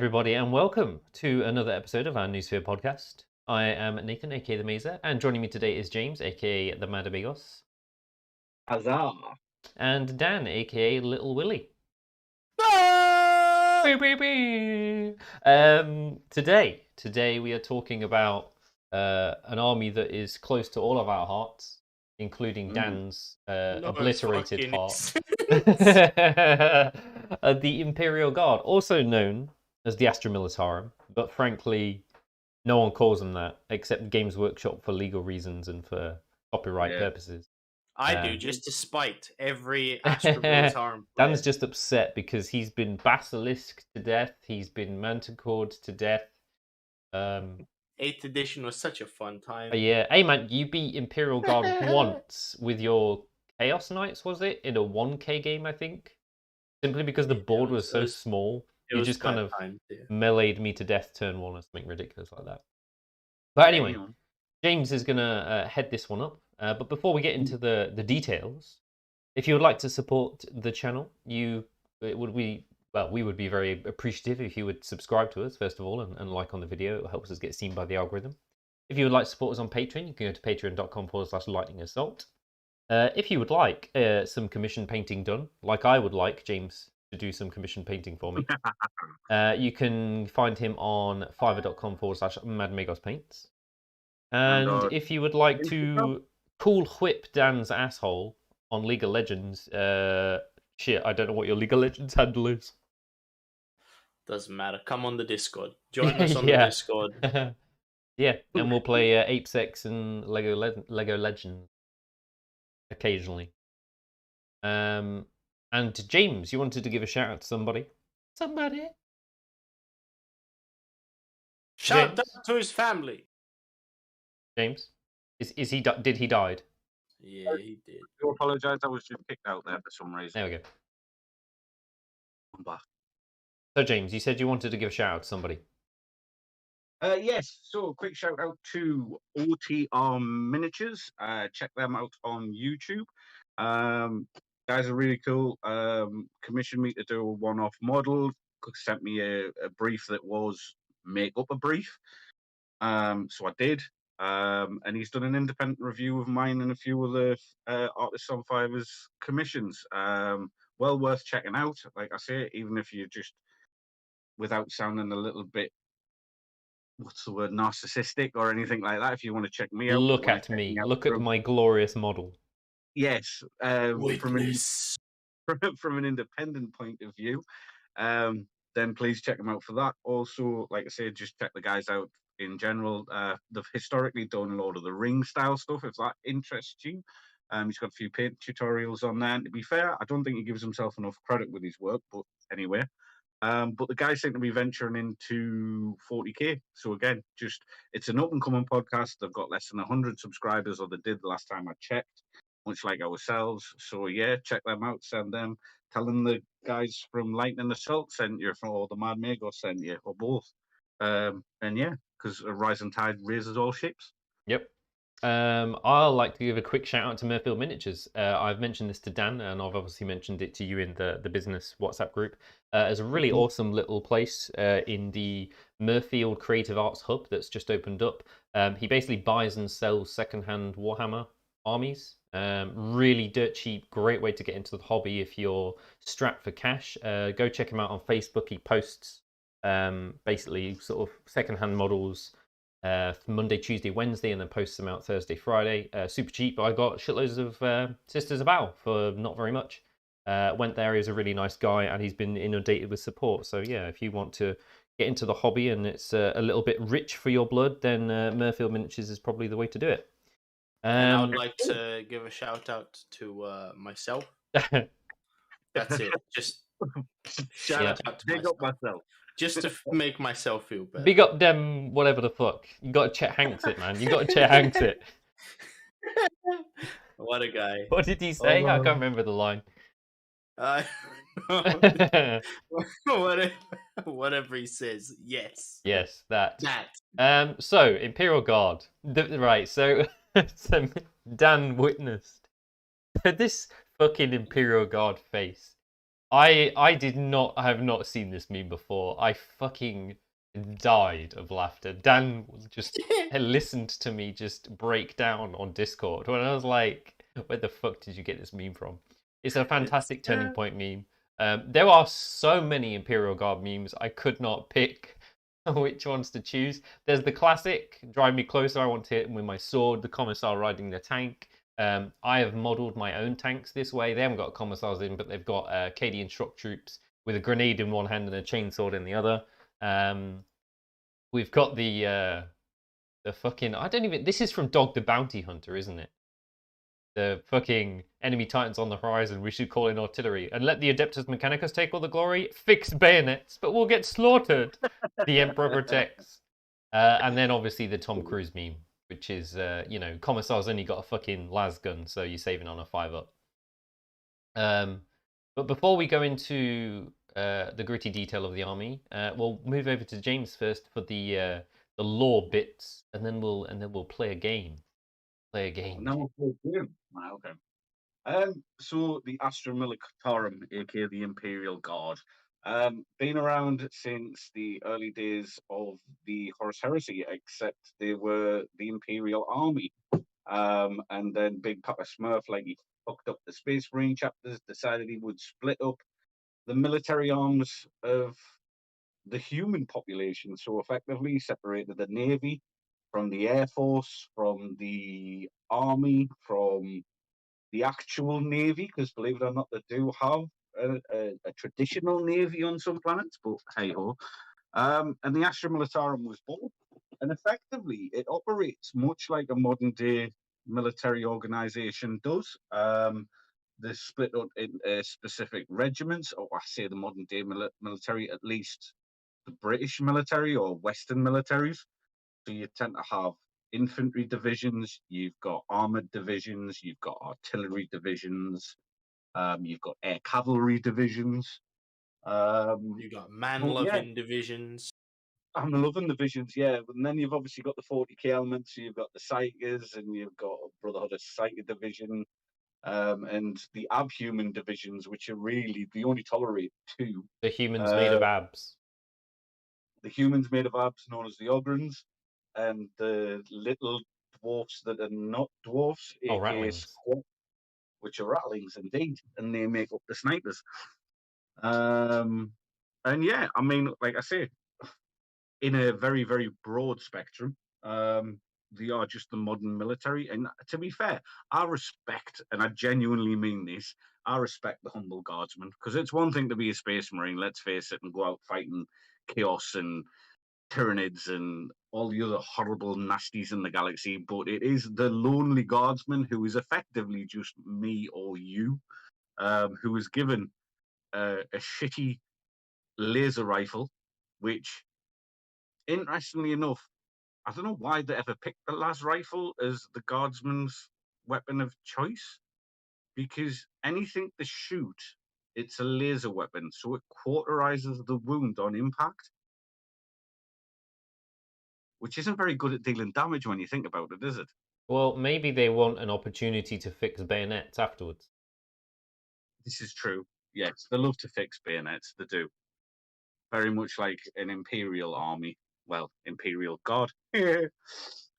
everybody, and welcome to another episode of our Noosphere podcast. I am Nathan, aka The Mazer, and joining me today is James, aka The Mad Amigos. Huzzah! And Dan, aka Little Willy. Today we are talking about an army that is close to all of our hearts, including Dan's obliterated heart. The Imperial Guard, also known as the Astra Militarum, but frankly, no one calls them that except Games Workshop for legal reasons and for copyright purposes. I do, just to spite every Astra Militarum player. Dan's just upset because he's been basilisked to death, he's been manticored to death. 8th edition was such a fun time. Yeah, hey man, you beat Imperial Guard once with your Chaos Knights, was it? In a 1K game, I think? Simply because the board was so small. You just kind of meleeed me to death turn one or something ridiculous like that. But anyway, James is going to head this one up. But before we get into the details, if you would like to support the channel, we would be very appreciative if you would subscribe to us, first of all, and like on the video. It helps us get seen by the algorithm. If you would like to support us on Patreon, you can go to patreon.com/lightning assault. If you would like some commission painting done, like I would like James to do some commission painting for me, you can find him on fiverr.com/madmagospaints. And if you would like to cool whip Dan's asshole on League of Legends, shit, I don't know what your League of Legends handle is. Doesn't matter. Come on the Discord. Join us on the Discord. Yeah, and we'll play Ape Sex and Lego Legends occasionally. And James, you wanted to give a shout out to somebody? Shout out to his family. James, is he? Did he died? Yeah, he did. I do apologise. I was just kicked out there for some reason. There we go. I'm back. So James, you said you wanted to give a shout out to somebody. Yes. So a quick shout out to OTR Miniatures. Check them out on YouTube. Guys are really cool. Commissioned me to do a one-off model. Sent me a brief that was make up a brief. So I did. And he's done an independent review of mine and a few other Artists on Fiverr's commissions. Well worth checking out. Like I say, even if you're just, without sounding a little bit, what's the word, narcissistic or anything like that, if you want to check me out. Look at me. Look at my glorious model. Yes. From an independent point of view, then please check them out for that. Also, like I say, just check the guys out in general. They've historically done a lot of the ring style stuff, if that interests you. He's got a few paint tutorials on there. And to be fair, I don't think he gives himself enough credit with his work, but anyway. But the guys seem to be venturing into 40k. So again, it's an up and coming podcast. They've got less than 100 subscribers, or they did the last time I checked, much like ourselves. So yeah, check them out. Send them. Tell them the guys from Lightning Assault sent you, or the Mad Mago sent you, or both. And yeah, because a rising tide raises all ships. Yep. I'd like to give a quick shout out to Murfield Miniatures. I've mentioned this to Dan, and I've obviously mentioned it to you in the business WhatsApp group. It's a really awesome little place in the Murfield Creative Arts Hub that's just opened up. He basically buys and sells secondhand Warhammer armies. Really dirt cheap, great way to get into the hobby if you're strapped for cash. Go check him out on Facebook. He posts basically sort of secondhand models Monday, Tuesday, Wednesday, and then posts them out Thursday, Friday. Super cheap. I got shitloads of Sisters of Battle for not very much. Went there. He's a really nice guy, and he's been inundated with support. So yeah, if you want to get into the hobby and it's a little bit rich for your blood, then Murfield Miniatures is probably the way to do it. And I would like to give a shout out to myself. That's it. Just shout out to myself. Just to make myself feel better. Big up them, whatever the fuck. You got to Chet Hanks it, man. You got to Chet Hanks it. What a guy. What did he say? I can't remember the line. Whatever he says, yes. Yes, that. So, Imperial Guard. Right, so Dan witnessed this fucking Imperial Guard face I have not seen this meme before. I fucking died of laughter. Dan just listened to me just break down on Discord when I was like, where the fuck did you get this meme from? It's a fantastic turning point meme. There are so many Imperial Guard memes, I could not pick which ones to choose. There's the classic, drive me closer, I want to hit him with my sword, the commissar riding the tank. I have modelled my own tanks this way. They haven't got commissars in, but they've got Cadian shock troops with a grenade in one hand and a chainsaw in the other. We've got the fucking, I don't even, this is from Dog the Bounty Hunter, isn't it? The fucking enemy titans on the horizon. We should call in artillery and let the Adeptus Mechanicus take all the glory. Fix bayonets, but we'll get slaughtered. The Emperor protects. And then obviously the Tom Cruise meme, which is, you know, Commissar's only got a fucking las gun, so you're saving on a 5-up. But before we go into the gritty detail of the army, we'll move over to James first for the lore bits, and then we'll play a game. Play a game. No, okay. So the Astra Militarum, aka the Imperial Guard, been around since the early days of the Horus Heresy, except they were the Imperial Army. And then Big Papa Smurf, like, he fucked up the Space Marine chapters, decided he would split up the military arms of the human population. So effectively separated the Navy from the Air Force, from the Army, from the actual Navy, because believe it or not, they do have a traditional Navy on some planets, but hey ho. And the Astra Militarum was born. And effectively, it operates much like a modern day military organization does. They're split up in specific regiments, or I say the modern day military, at least the British military or Western militaries. So you tend to have infantry divisions, you've got armored divisions, you've got artillery divisions, you've got air cavalry divisions. You've got man-loving divisions. Man-loving divisions, yeah. And then you've obviously got the 40k elements, so you've got the Psychers, and you've got Brotherhood of Psyker division, and the abhuman divisions, which are really, they only tolerate two. The humans made of abs. The humans made of abs, known as the Ogrons, and the little dwarfs that are not dwarfs, aka squat, which are rattlings indeed, and they make up the snipers. And yeah, I mean, like I say, in a very, very broad spectrum, they are just the modern military. And to be fair, I respect, and I genuinely mean this, I respect the humble guardsman, because it's one thing to be a space marine, let's face it, and go out fighting chaos and Tyranids and all the other horrible nasties in the galaxy, but it is the lonely guardsman who is effectively just me or you, who is given a shitty laser rifle, which, interestingly enough, I don't know why they ever picked the las rifle as the guardsman's weapon of choice, because anything to shoot, it's a laser weapon, so it cauterizes the wound on impact, which isn't very good at dealing damage when you think about it, is it? Well, maybe they want an opportunity to fix bayonets afterwards. This is true. Yes, they love to fix bayonets. They do. Very much like an Imperial army. Well, Imperial Guard. When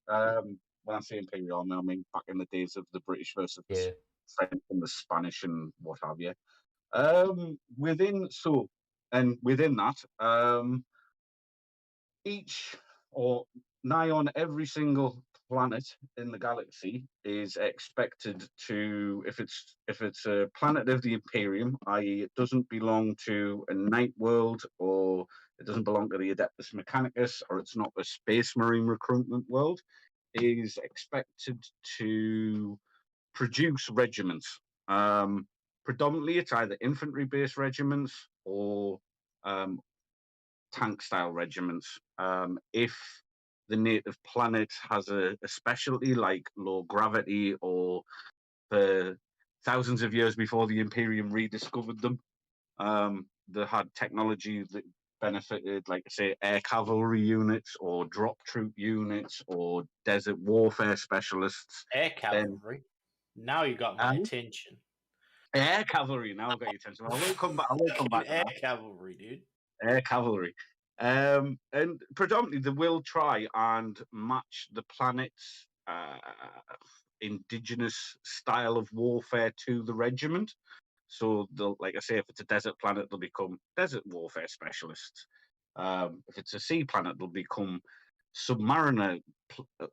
I say Imperial army, I mean back in the days of the British versus the French and the Spanish and what have you. Within that, each or nigh on every single planet in the galaxy is expected to, if it's a planet of the Imperium, i.e. it doesn't belong to a night world, or it doesn't belong to the Adeptus Mechanicus, or it's not a Space Marine recruitment world, is expected to produce regiments. Predominantly it's either infantry based regiments or tank style regiments. If the native planet has a specialty like low gravity, or for thousands of years before the Imperium rediscovered them, they had technology that benefited, like I say, air cavalry units or drop troop units or desert warfare specialists. Air cavalry? Now you got my attention. Air cavalry. Now I've got your attention. I will come back. I will come back. Air cavalry, dude. Air cavalry. And predominantly they will try and match the planet's indigenous style of warfare to the regiment. So they'll, like I say, if it's a desert planet, they'll become desert warfare specialists. If it's a sea planet, they'll become submariner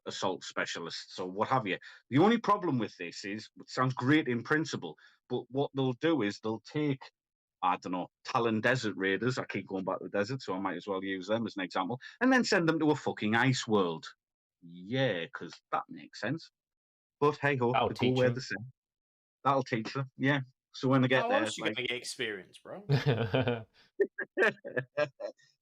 assault specialists or what have you. The only problem with this is, it sounds great in principle, but what they'll do is they'll take, I don't know, Talon Desert Raiders. I keep going back to the desert, so I might as well use them as an example, and then send them to a fucking ice world. Yeah, because that makes sense. But hey ho, That'll they go teach where them. the same. That'll teach them. Yeah. So when they get there, else you like, gonna get experience, bro?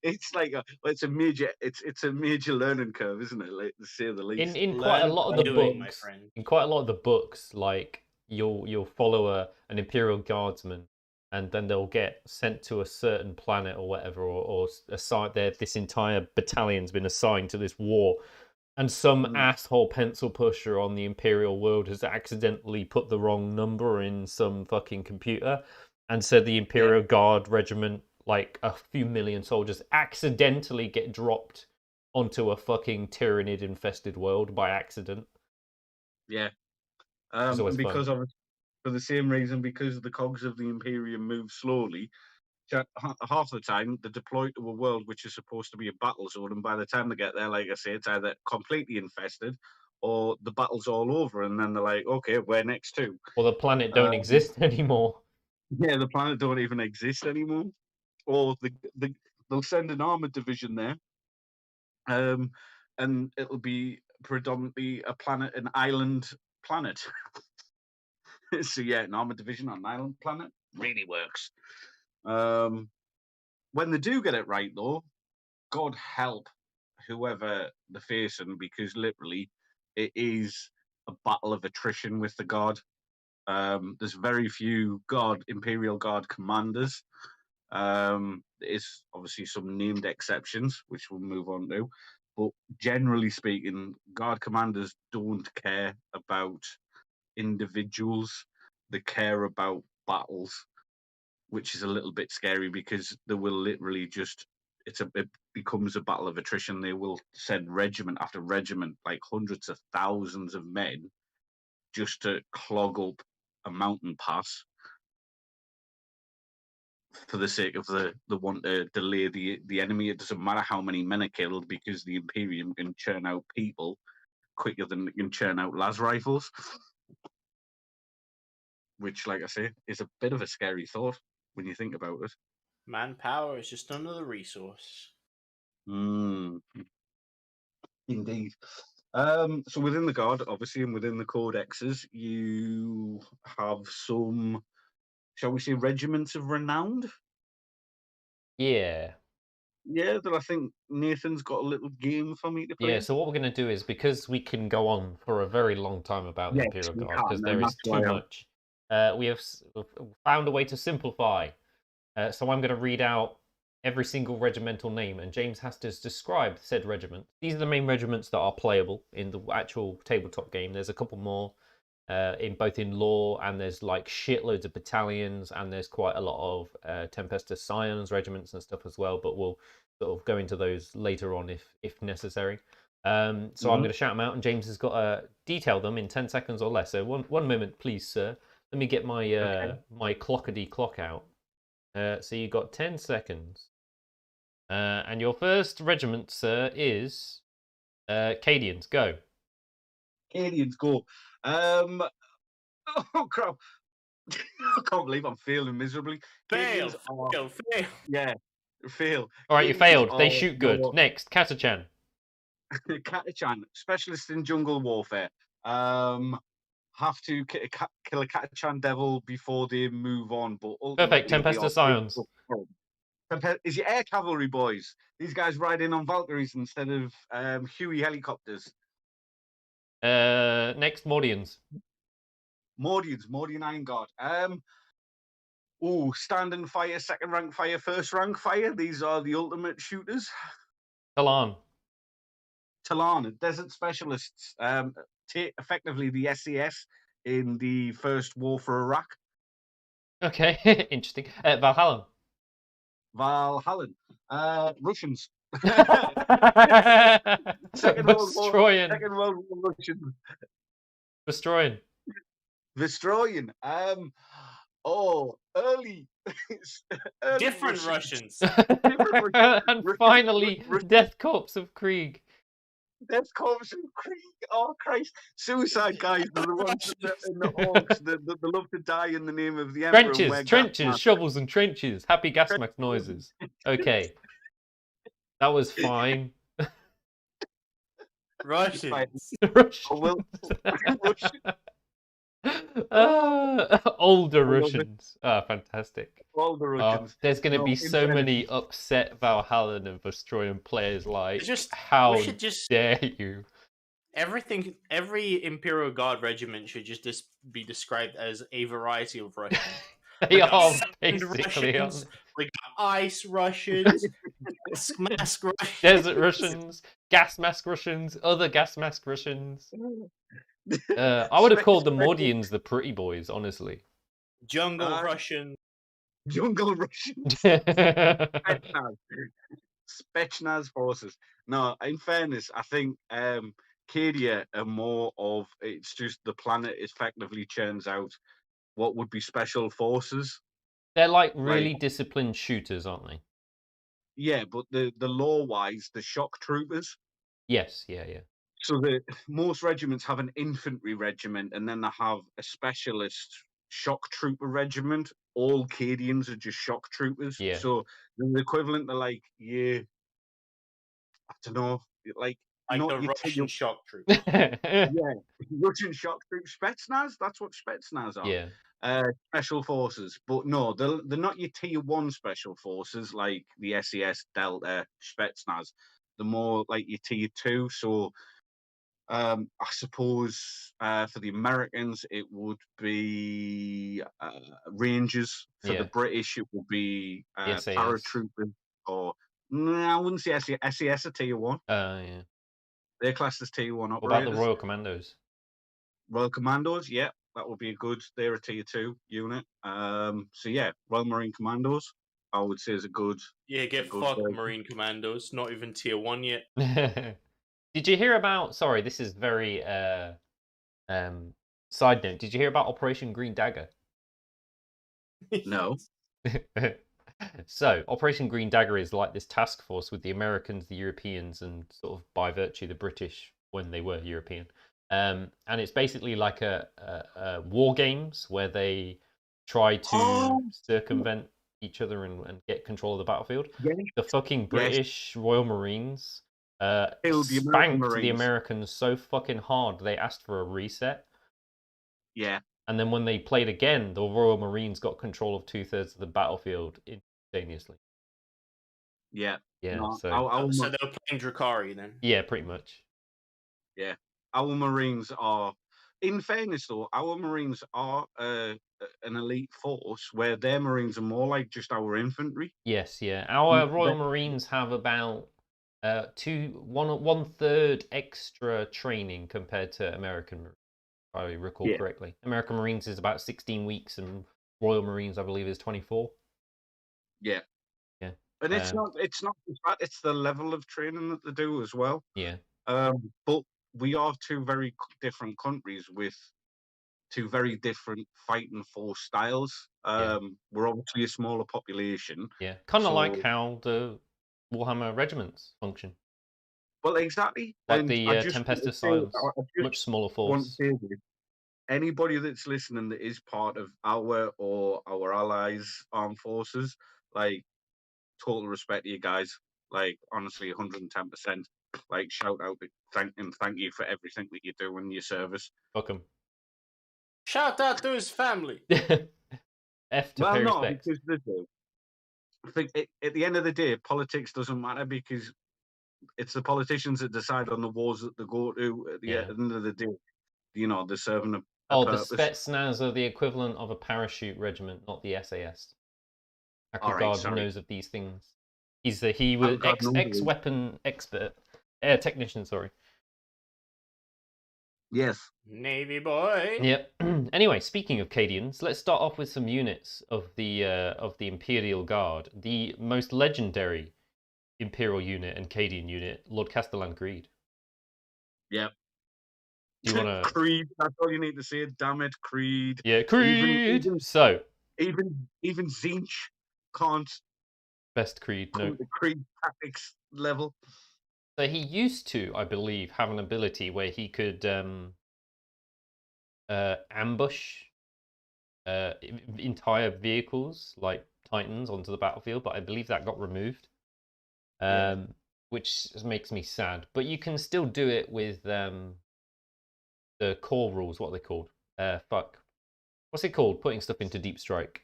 it's like it's a major learning curve, isn't it? Like, to say the least. In quite a lot of the doing, books, in quite a lot of the books, like you'll follow an Imperial Guardsman, and then they'll get sent to a certain planet or whatever, or assigned there. This entire battalion's been assigned to this war, and some asshole pencil pusher on the Imperial world has accidentally put the wrong number in some fucking computer, and said the Imperial Guard regiment, like a few million soldiers, accidentally get dropped onto a fucking tyrannid infested world by accident. Yeah. And because of it, for the same reason, because the cogs of the Imperium move slowly, half the time they're deployed to a world which is supposed to be a battle zone, and by the time they get there, like I say, it's either completely infested or the battle's all over, and then they're like, okay, where next to? Well, the planet don't exist anymore. Yeah, the planet don't even exist anymore. Or they'll send an armored division there, and it'll be predominantly an island planet. So yeah, an armored division on an island planet really works. When they do get it right, though, God help whoever they're facing, because literally it is a battle of attrition with the God. There's very few Imperial Guard commanders. There's obviously some named exceptions, which we'll move on to. But generally speaking, Guard commanders don't care about individuals. They care about battles, which is a little bit scary, because they will literally just it becomes a battle of attrition. They will send regiment after regiment, like hundreds of thousands of men, just to clog up a mountain pass for the sake of the want to delay the enemy. It doesn't matter how many men are killed, because the Imperium can churn out people quicker than it can churn out las rifles. Which, like I say, is a bit of a scary thought when you think about it. Manpower is just another resource. Indeed. So within the Guard, obviously, and within the Codexes, you have some, shall we say, regiments of renowned? Yeah. Yeah, that I think Nathan's got a little game for me to play. Yeah, so what we're going to do is, because we can go on for a very long time about the Imperial Guard, because there is too much, we have found a way to simplify. So I'm going to read out every single regimental name, and James has to describe said regiment. These are the main regiments that are playable in the actual tabletop game. There's a couple more both in lore, and there's like shitloads of battalions, and there's quite a lot of Tempestus Scions regiments and stuff as well, but we'll sort of go into those later on if necessary. So I'm going to shout them out, and James has got to detail them in 10 seconds or less. So one moment, please, sir. Let me get my my clockety clock out. So you got 10 seconds. And your first regiment, sir, is Cadians. Go. Cadians, go. Oh, crap. I can't believe I'm failing miserably. Fail. Yeah, fail. All right, you failed. They shoot good. Next, Katachan. Katachan, specialist in jungle warfare. Have to kill a Katachan devil before they move on. But perfect. Tempestus Scions. Is your air cavalry, boys? These guys ride in on Valkyries instead of Huey helicopters. Next, Mordians. Mordian Iron Guard. Standing fire, second rank fire, first rank fire. These are the ultimate shooters. Talon, desert specialists. Effectively the SES in the first war for Iraq. Okay, interesting. Valhalla. Valhallan. Russians. Second World War. Destroying. Second World War Russians. Destroying. Destroying. Early. Early Different Russians. Different And finally, Death Corps of Krieg. Death Corps of Krieg. Oh Christ! Suicide guys are the ones in the orcs that love to die in the name of the emperor. Trenches, shovels and trenches. Happy gas mask noises. Okay, that was fine. Russians. Russians. Older Russians. Ah, fantastic. Older Russians. There's going to be so many upset Valhalla and Destroying players like, how dare you? Every Imperial Guard regiment should just be described as a variety of Russians. They are basically Russians, like ice Russians, mask Russians, desert Russians, gas mask Russians, other gas mask Russians. I would have called the Mordians the pretty boys, honestly. Jungle Russian. Jungle Russians. Spetsnaz forces. No, in fairness, I think Cadia are more of, it's just the planet effectively churns out what would be special forces. They're like really disciplined shooters, aren't they? Yeah, but the lore-wise, the shock troopers. Yes, yeah. So most regiments have an infantry regiment, and then they have a specialist shock trooper regiment. All Cadians are just shock troopers. Yeah. So the equivalent to I don't know, like the Russian shock troops. Yeah, Russian shock troops, Spetsnaz. That's what Spetsnaz are. Yeah. Special forces, but no, they're not your tier 1 special forces like the SES, Delta, Spetsnaz. They're more like your tier 2. So I suppose for the Americans it would be Rangers. For the British it would be paratroopers, or no, I wouldn't say SES are tier 1. Yeah. They're classed as tier 1 operators. What about the Royal Commandos? Royal Commandos, yeah, that would be they're a tier 2 unit. So yeah, Royal Marine Commandos, I would say is a good. Yeah, get fucked, Marine Commandos. Not even tier 1 yet. Did you hear about? Sorry, this is very side note. Did you hear about Operation Green Dagger? No. So, Operation Green Dagger is like this task force with the Americans, the Europeans, and sort of by virtue the British when they were European. And it's basically like a war games where they try to circumvent each other and get control of the battlefield. Yes. The fucking British Royal Marines spanked the Americans so fucking hard they asked for a reset. Yeah. And then when they played again, the Royal Marines got control of 2/3 of the battlefield instantaneously. Yeah. Yeah. No, so they were playing Drukhari then? Yeah, pretty much. Yeah. Our Marines are, in fairness though, our Marines are an elite force where their Marines are more like just our infantry. Yes, yeah. Our Royal Marines have about 1/3 extra training compared to American Marines, if I recall correctly. American Marines is about 16 weeks and Royal Marines, I believe, is 24. Yeah. Yeah. And it's not just that, it's the level of training that they do as well. Yeah. But we are two very different countries with two very different fighting force styles. We're obviously a smaller population. Yeah. Kind of like how the Warhammer regiments function. Well, exactly. Like and the Tempestus Silence, much smaller force. Anybody that's listening that is part of our or our allies' armed forces, like, total respect to you guys. Like, honestly, 110%. Like, shout out, thank you for everything that you do in your service. Fuck him. Shout out to his family. F to pay respect. Because I think at the end of the day, politics doesn't matter because it's the politicians that decide on the wars that they go to. At the end of the day, they're serving a purpose. The Spetsnaz are the equivalent of a parachute regiment, not the SAS. God knows of these things. He was ex-weapon expert, technician. Sorry. Yes. Navy boy. Yep. Anyway, speaking of Cadians, let's start off with some units of the Imperial Guard, the most legendary Imperial unit and Cadian unit, Lord Castellan Creed. Yep. Do you want to? Creed. That's all you need to say. Damn it, Creed. Yeah, Creed. Even Zinch can't Best Creed. No. come to Creed tactics level. So he used to, I believe, have an ability where he could ambush entire vehicles like Titans onto the battlefield, but I believe that got removed, which makes me sad. But you can still do it with the core rules. What are they called? What's it called? Putting stuff into deep strike.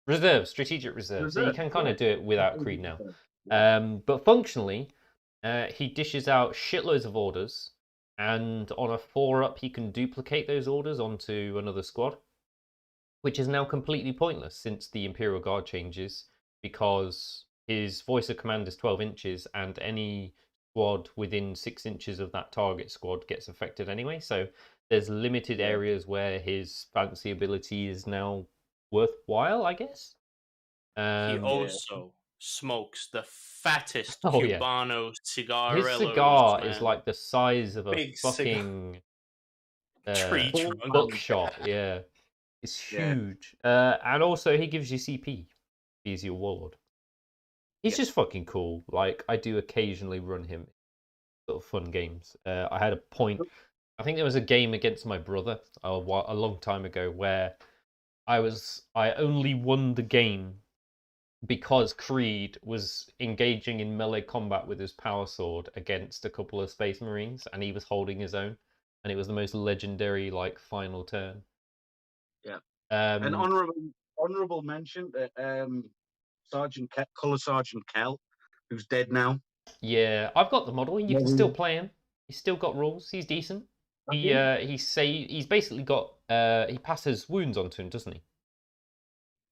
Reserve, strategic reserve. So you can kind of do it without Creed now. But functionally, he dishes out shitloads of orders, and on a 4-up, he can duplicate those orders onto another squad, which is now completely pointless since the Imperial Guard changes, because his voice of command is 12 inches, and any squad within 6 inches of that target squad gets affected anyway. So there's limited areas where his fancy ability is now worthwhile, I guess. He also smokes the fattest Cubano cigar. His cigar is like the size of a fucking tree trunk bookshop. Yeah, it's huge. And also he gives you CP. He's your warlord. He's just fucking cool. Like, I do occasionally run him sort of fun games. I had a point. I think there was a game against my brother a long time ago where I only won the game because Creed was engaging in melee combat with his power sword against a couple of Space Marines, and he was holding his own, and it was the most legendary final turn. Yeah. An honorable mention that Color Sergeant Kell, who's dead now. Yeah, I've got the model. You can still play him. He's still got rules. He's decent. He's basically got he passes wounds onto him, doesn't he?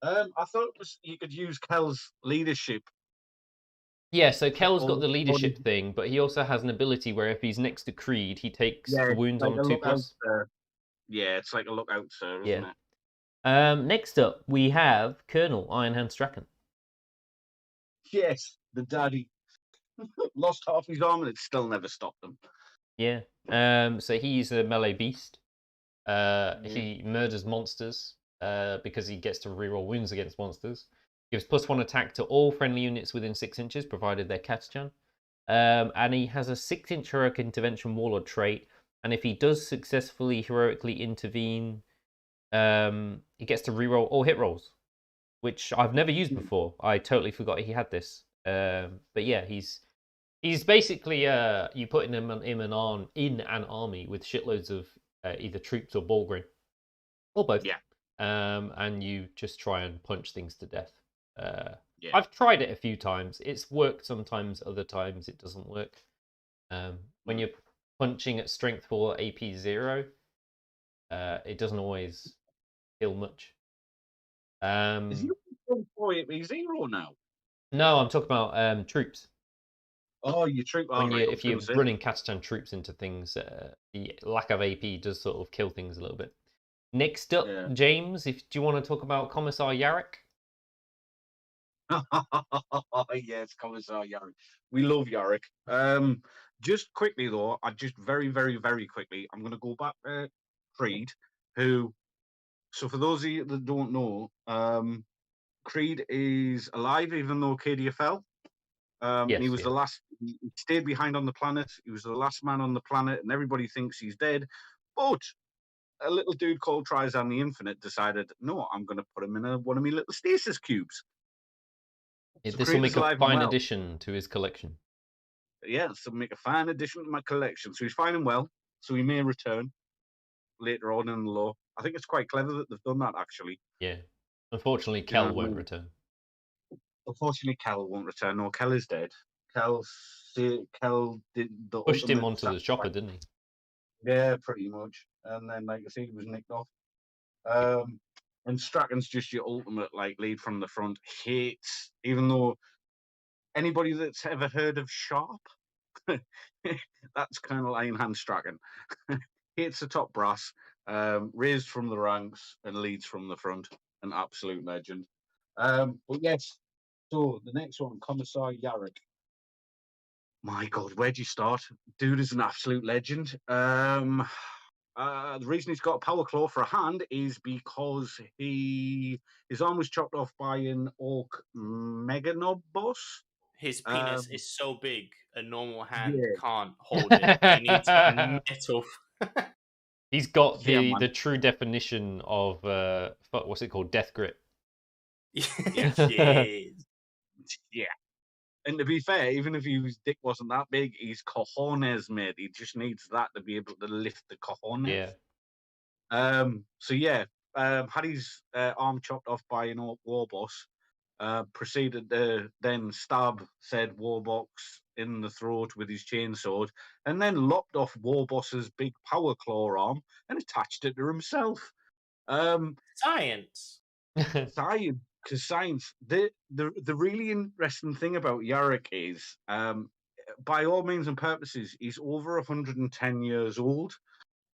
I thought you could use Kell's leadership. Yeah, so Kell's got the leadership thing, but he also has an ability where if he's next to Creed, he takes the wounds on a 2+. Yeah, it's like a lookout, sir, isn't it? Next up, we have Colonel Ironhand Strachan. Yes, the daddy. Lost half his arm and it still never stopped him. Yeah. So he's a melee beast. He murders monsters because he gets to reroll wounds against monsters. Gives +1 attack to all friendly units within 6 inches, provided they're Katachan. And he has a 6-inch heroic intervention warlord trait. And if he does successfully heroically intervene, he gets to reroll all hit rolls, which I've never used before. I totally forgot he had this. But yeah, he's basically you put him in an army with shitloads of either troops or Ballgrim, or both. Yeah. And you just try and punch things to death. I've tried it a few times. It's worked sometimes, other times it doesn't work. When you're punching at strength 4 AP 0, it doesn't always kill much. Is he strength 4 AP 0 now? No, I'm talking about troops. Oh, your troop. If you're running Katachan troops into things, the lack of AP does sort of kill things a little bit. Next up, James, do you want to talk about Commissar Yarrick? Yes, Commissar Yarrick. We love Yarrick. Just quickly though, very, very, very quickly, I'm going to go back to Creed, who. So for those of you that don't know, Creed is alive, even though Cadia fell. He was the last. He stayed behind on the planet. He was the last man on the planet, and everybody thinks he's dead. But a little dude called Trizan the Infinite decided, no, I'm going to put him in one of my little stasis cubes. So this will make a fine addition to his collection. Yeah, so make a fine addition to my collection. So he's fine and well. So he may return later on in the lore. I think it's quite clever that they've done that, actually. Yeah. Unfortunately, Kell won't return. Unfortunately, Kell won't return. No, Kell is dead. Kell did the pushed him onto the chopper, didn't he? Yeah, pretty much. And then, like I said, he was nicked off. And Strachan's just your ultimate lead from the front. Hates, even though anybody that's ever heard of Sharp, that's Colonel Ironhand Strachan. hits the top brass, raised from the ranks and leads from the front. An absolute legend. But yes, so the next one, Commissar Yarrick. My God, where'd you start? Dude is an absolute legend. The reason he's got a power claw for a hand is because his arm was chopped off by an orc meganob boss. His penis is so big, a normal hand Yeah. can't hold it. He needs metal. He's got Yeah, the true definition of what's it called? Death grip. Yes. Yeah. And to be fair, even if his dick wasn't that big, he's cojones, mate. He just needs that to be able to lift the cojones. Yeah. So yeah, had his arm chopped off by an orc war boss. Proceeded to then stab said warbox in the throat with his chainsword, and then lopped off Warboss's big power claw arm and attached it to himself. Science. Science, because science. The really interesting thing about Yarrick is, by all means and purposes, he's over 110 years old.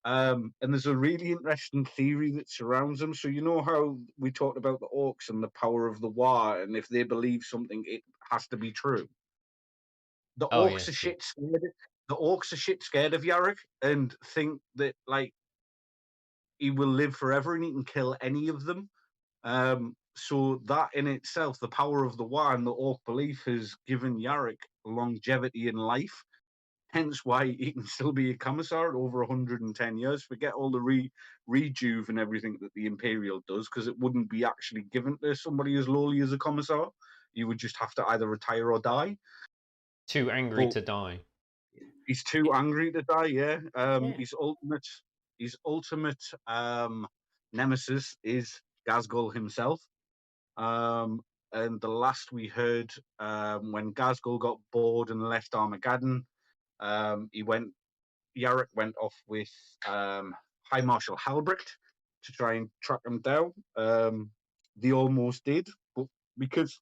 And there's a really interesting theory that surrounds them. So you know how we talked about the orcs and the power of the war, and if they believe something, it has to be true. The orcs are shit scared. The orcs are shit scared of Yarrick and think that like he will live forever and he can kill any of them. So that in itself, the power of the war and the orc belief has given Yarrick longevity in life. Hence why he can still be a commissar at over 110 years. Forget all the rejuve and everything that the Imperial does, because it wouldn't be actually given to somebody as lowly as a commissar. You would just have to either retire or die. Too angry to die. He's too angry to die, yeah. His ultimate nemesis is Ghazghkull himself. And the last we heard, when Ghazghkull got bored and left Armageddon, Yarrick went off with High Marshal Halbrecht to try and track him down. They almost did, but because,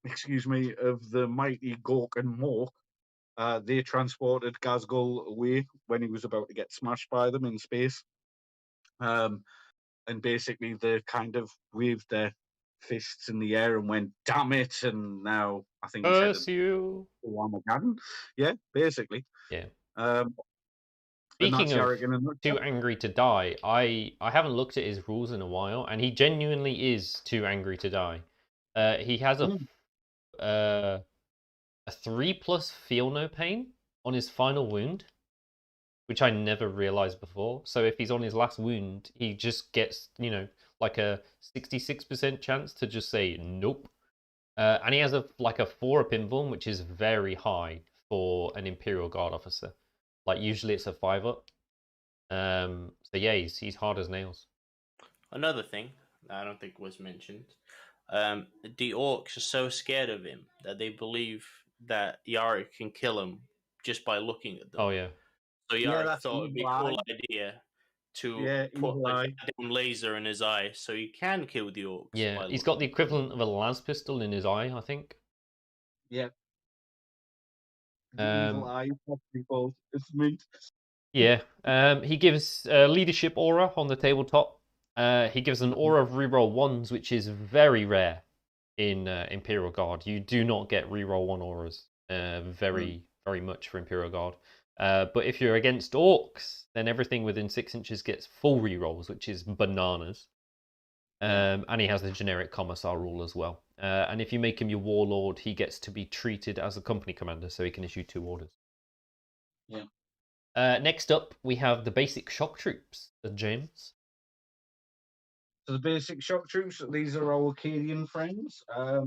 of the mighty Gork and Mork, they transported Ghazghkull away when he was about to get smashed by them in space. And basically they kind of waved their fists in the air and went, "Damn it!" And now I think he's headed to Armageddon. Yeah, basically. Yeah. Speaking of too angry to die, I haven't looked at his rules in a while, and he genuinely is too angry to die. He has a 3+ feel no pain on his final wound, which I never realized before. So if he's on his last wound, he just gets, like a 66% chance to just say nope. And he has a 4 up invuln, which is very high for an Imperial Guard officer. Like usually it's a 5 up. So yeah, he's hard as nails. Another thing that I don't think was mentioned, the orcs are so scared of him that they believe that Yarrick can kill him just by looking at them. Oh yeah. So Yarrick thought it'd be a cool idea to put a goddamn laser in his eye so he can kill the orcs. Yeah, he's got the equivalent of a las pistol in his eye, I think. Yeah. The evil eye, people. It's me. Yeah. He gives leadership aura on the tabletop. He gives an aura of reroll 1s, which is very rare in Imperial Guard. You do not get reroll 1 auras very much for Imperial Guard. But if you're against orcs, then everything within 6 inches gets full rerolls, which is bananas. And he has the generic commissar rule as well. And if you make him your warlord, he gets to be treated as a company commander, so he can issue 2 orders. Yeah. Next up, we have the basic shock troops, James. So the basic shock troops, these are our Acadian friends. I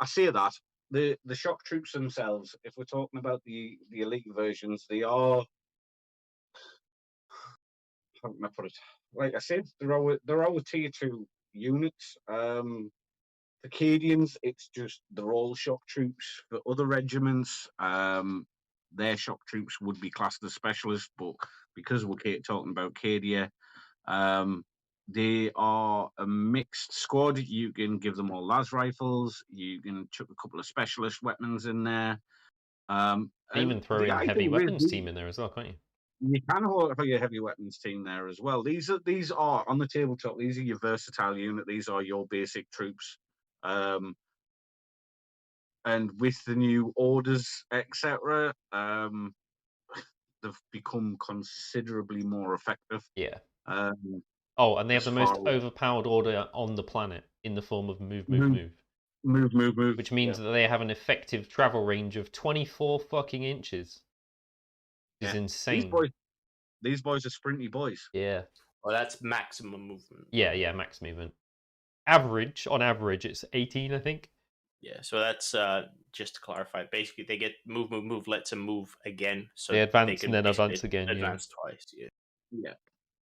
say that the shock troops themselves, if we're talking about the elite versions, they are, how can I put it? Like I said, they're our tier 2 units. The Acadians, it's just they're all shock troops. For other regiments, their shock troops would be classed as specialists, but because we're talking about Cadia, they are a mixed squad. You can give them all las rifles. You can chuck a couple of specialist weapons in there. You even throw in heavy weapons team in there as well, can't you? You can hold your heavy weapons team there as well. These are on the tabletop. These are your versatile unit. These are your basic troops. And with the new orders, etc., they've become considerably more effective. Yeah. Um, and they have the most overpowered order on the planet in the form of move. Move. Which means that they have an effective travel range of 24 fucking inches. Which is insane. These boys are sprinty boys. Yeah. Well, that's maximum movement. Yeah, max movement. On average, it's 18, I think. Yeah, so that's just to clarify. Basically, they get move, lets them move again. So they advance and then advance again. Advance twice. Yeah.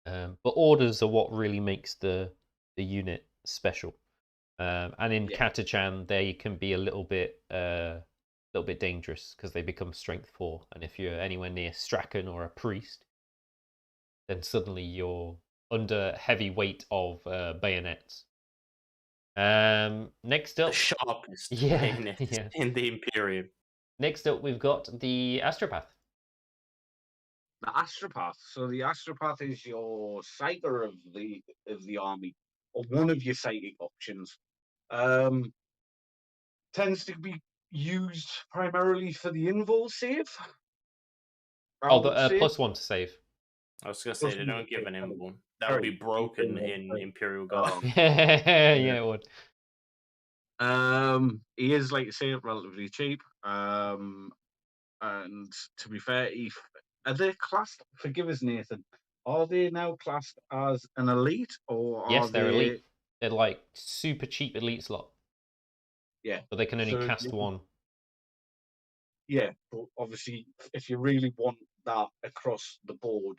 But orders are what really makes the unit special. And in Catachan, they can be a little bit dangerous because they become strength 4. And if you're anywhere near Strachan or a priest, then suddenly you're under heavy weight of bayonets. Next up, the sharpest bayonet in the Imperium. Next up, we've got the Astropath. The Astropath. So the Astropath is your psyker of the army, or one of your psychic options. Tends to be used primarily for the invul save. The +1 to save. I was going to say, they don't give an invul. That would be broken in Imperial Guard. Yeah, it would. He is, like you say, relatively cheap. And to be fair, are they classed? Forgive us, Nathan. Are they now classed as an elite, or yes, they're elite. They're like super cheap elite slot. Yeah, but they can only cast 1. Yeah, but obviously, if you really want that across the board,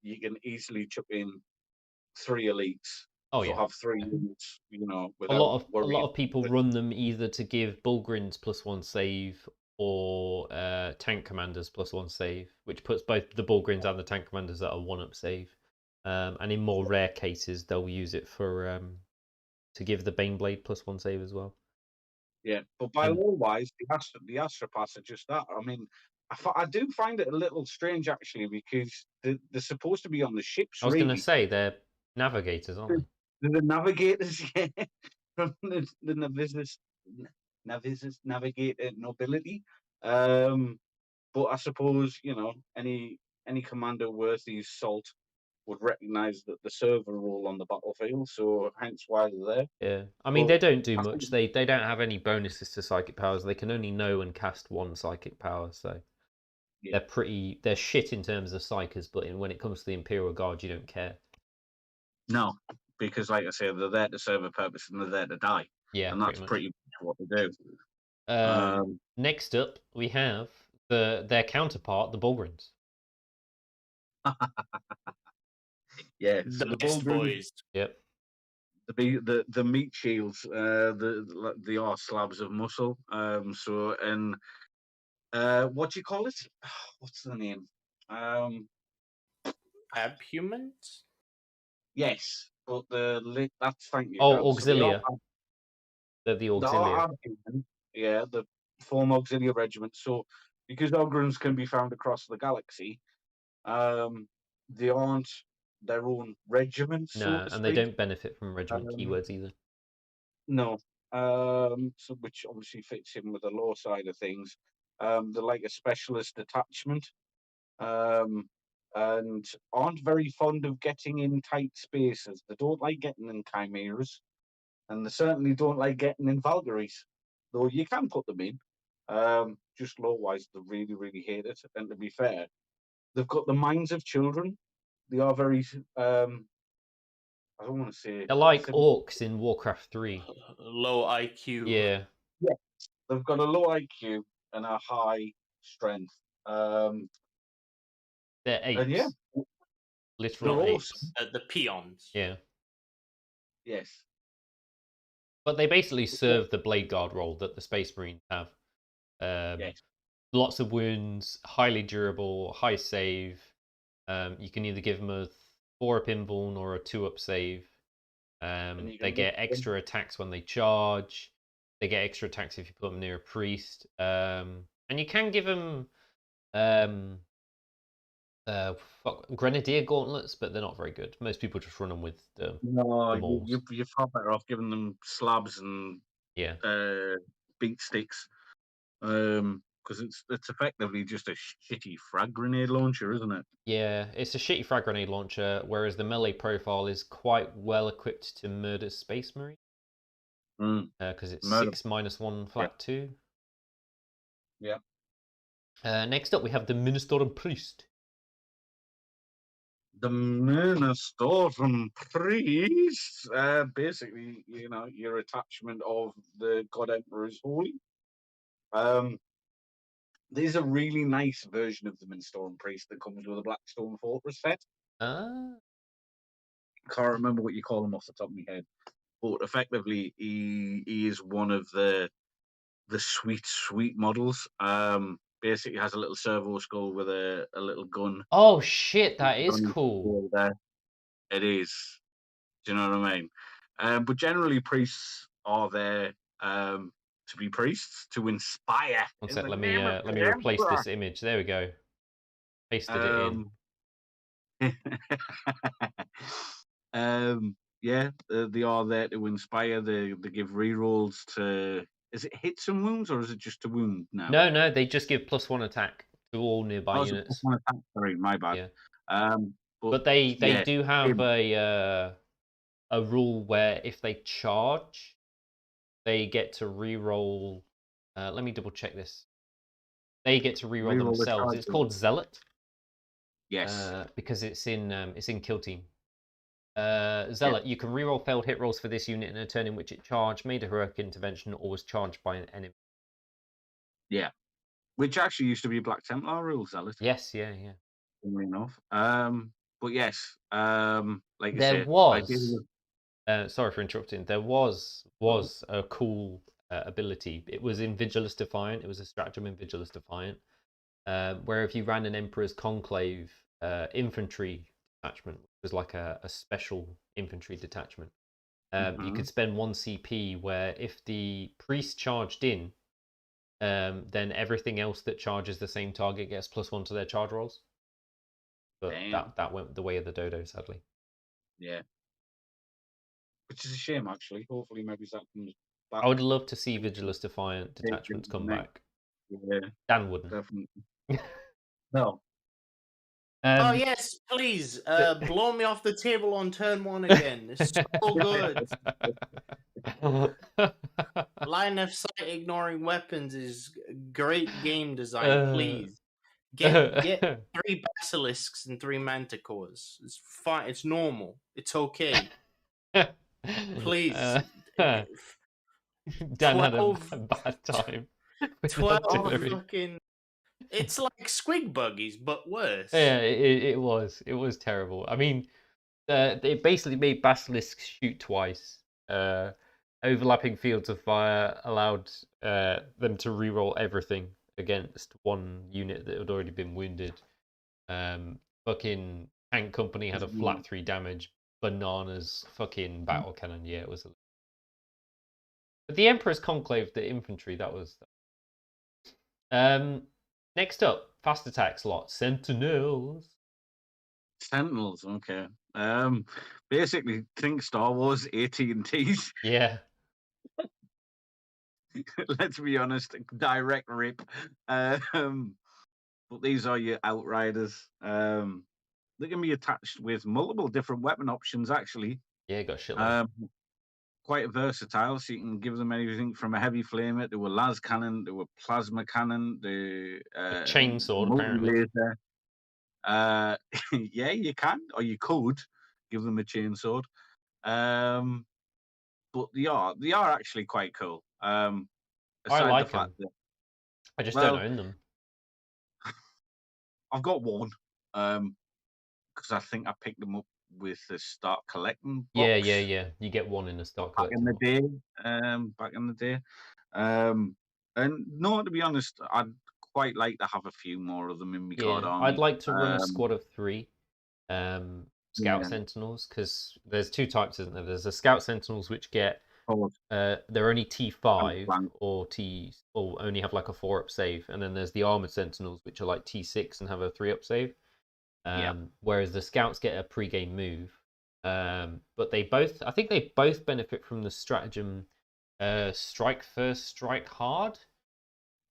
you can easily chuck in 3 elites. Have 3 units, a lot of people run them either to give Bulgrins +1 save or tank commanders +1 save, which puts both the Bulgrins and the tank commanders at a 1-up save. And in more rare cases, they'll use it for to give the Baneblade +1 save as well. Yeah, but by law-wise, the Astropaths are just that. I mean, I do find it a little strange, actually, because they're supposed to be on the ships, I was going to say, they're navigators, aren't they? They're the navigators, yeah. From the navigator nobility. But I suppose, any commander worth his salt would recognise that the server role on the battlefield, so hence why they're there. Yeah, I mean, they don't do much. They don't have any bonuses to psychic powers. They can only know and cast 1 psychic power, so they're shit in terms of psychers. But when it comes to the Imperial Guard, you don't care. No, because like I said, they're there to serve a purpose and they're there to die. Yeah, and that's pretty much what they do. Next up, we have their counterpart, the Bulgrins. Yeah, so the best boys. Yep. The meat shields, they are slabs of muscle. And what do you call it? What's the name? Abhumans? Yes, but that's thank you. Auxilia. They're the Auxilia. Yeah, the form Auxilia regiment. So because Ogrons can be found across the galaxy, they aren't their own regiments. No, and they don't benefit from regiment keywords either. No. So which obviously fits in with the law side of things. They're like a specialist detachment. And aren't very fond of getting in tight spaces. They don't like getting in chimeras, and they certainly don't like getting in Valkyries, though you can put them in. Just law-wise, they really, really hate it. And to be fair, they've got the minds of children. They are very, I don't want to say... They're like orcs in Warcraft 3. Low IQ. Yeah. Yeah, they've got a low IQ and a high strength. They're apes. And yeah, literal apes. Awesome. The peons. Yeah. Yes. But they basically serve the Blade Guard role that the Space Marines have. Yes. Lots of wounds, highly durable, high save. You can either give them a 4-up invuln or a 2-up save. They get extra attacks when they charge. They get extra attacks if you put them near a priest. And you can give them Grenadier gauntlets, but they're not very good. Most people just run them with the No, mauls. you're far better off giving them slabs and Yeah. beat sticks. Because it's effectively just a shitty frag grenade launcher, isn't it? Yeah, it's a shitty frag grenade launcher, whereas the melee profile is quite well equipped to murder Space Marine. Because it's Murder. 6-1 flat 2. Yeah. Next up, we have the Ministorum Priest. The Ministorum Priest, basically, your attachment of the God Emperor is holy. There's a really nice version of the Ministorum Priest that comes with a Blackstone Fortress set. Ah. Can't remember what you call him off the top of my head, but effectively, he is one of the sweet models. Basically has a little servo skull with a little gun. Oh shit, that is cool. There. It is. Do you know what I mean? But generally, priests are there to be priests, to inspire. One sec, let me replace this image. There we go. Pasted it in. Yeah, they are there to inspire. They give rerolls to. Is it hits and wounds, or is it just to wound now? No, they just give +1 attack to all nearby units. +1 attack. Sorry, my bad. Yeah. But they do have a rule where if they charge, they get to reroll. Let me double check this. They get to reroll themselves. It's called Zealot. Yes. Because it's in Kill Team. Zealot, you can reroll failed hit rolls for this unit in a turn in which it charged, made a heroic intervention, or was charged by an enemy. Yeah, which actually used to be a Black Templar rule, Zealot. Yes, yeah. Funnily enough. But yes, like there you was. Sorry for interrupting. There was a cool ability. It was in Vigilus Defiant. It was a stratagem in Vigilus Defiant, where if you ran an Emperor's Conclave infantry detachment, which was like a special infantry detachment, you could spend 1 CP where if the priest charged in, then everything else that charges the same target gets +1 to their charge rolls. But that went the way of the dodo, sadly. Yeah. Which is a shame, actually. Hopefully, maybe that comes back. I would love to see Vigilus Defiant detachments come back. Yeah. Dan wouldn't. Definitely. No. Oh yes, please blow me off the table on turn 1 again. It's so good. Line of sight ignoring weapons is great game design. Please get 3 basilisks and 3 manticores. It's fine. It's normal. It's okay. Please. Dan had a bad time. 12 fucking. It's like squig buggies, but worse. Yeah, it was. It was terrible. I mean, they basically made basilisks shoot twice. Overlapping fields of fire allowed them to reroll everything against one unit that had already been wounded. Fucking tank company had a flat 3 damage. Bananas fucking battle cannon. Yeah, it was. But the Emperor's Conclave, the infantry, that was. Next up, fast attack slot, Sentinels. Sentinels, okay. Basically, think Star Wars AT&Ts. Yeah. Let's be honest, direct rip. But these are your outriders. They can be attached with multiple different weapon options, actually. Yeah, got shit. Quite versatile, so you can give them anything from a heavy flamer to a las cannon to a plasma cannon to a chainsword, apparently. Laser. Yeah, you can, or you could give them a chainsword. But they are actually quite cool. I like them. I just don't own them. I've got one, because I think I picked them up with the start collecting box. Yeah. You get one in the start collecting box. Back in the day. And no, to be honest, I'd quite like to have a few more of them in my card army. I'd like to run a squad of 3 scout sentinels, because there's 2 types, isn't there? There's the scout sentinels which get they're only T5 or only have like a 4-up save, and then there's the armored sentinels which are like T6 and have a 3-up save. Whereas the scouts get a pre-game move, but I think they both benefit from the stratagem, strike first, strike hard.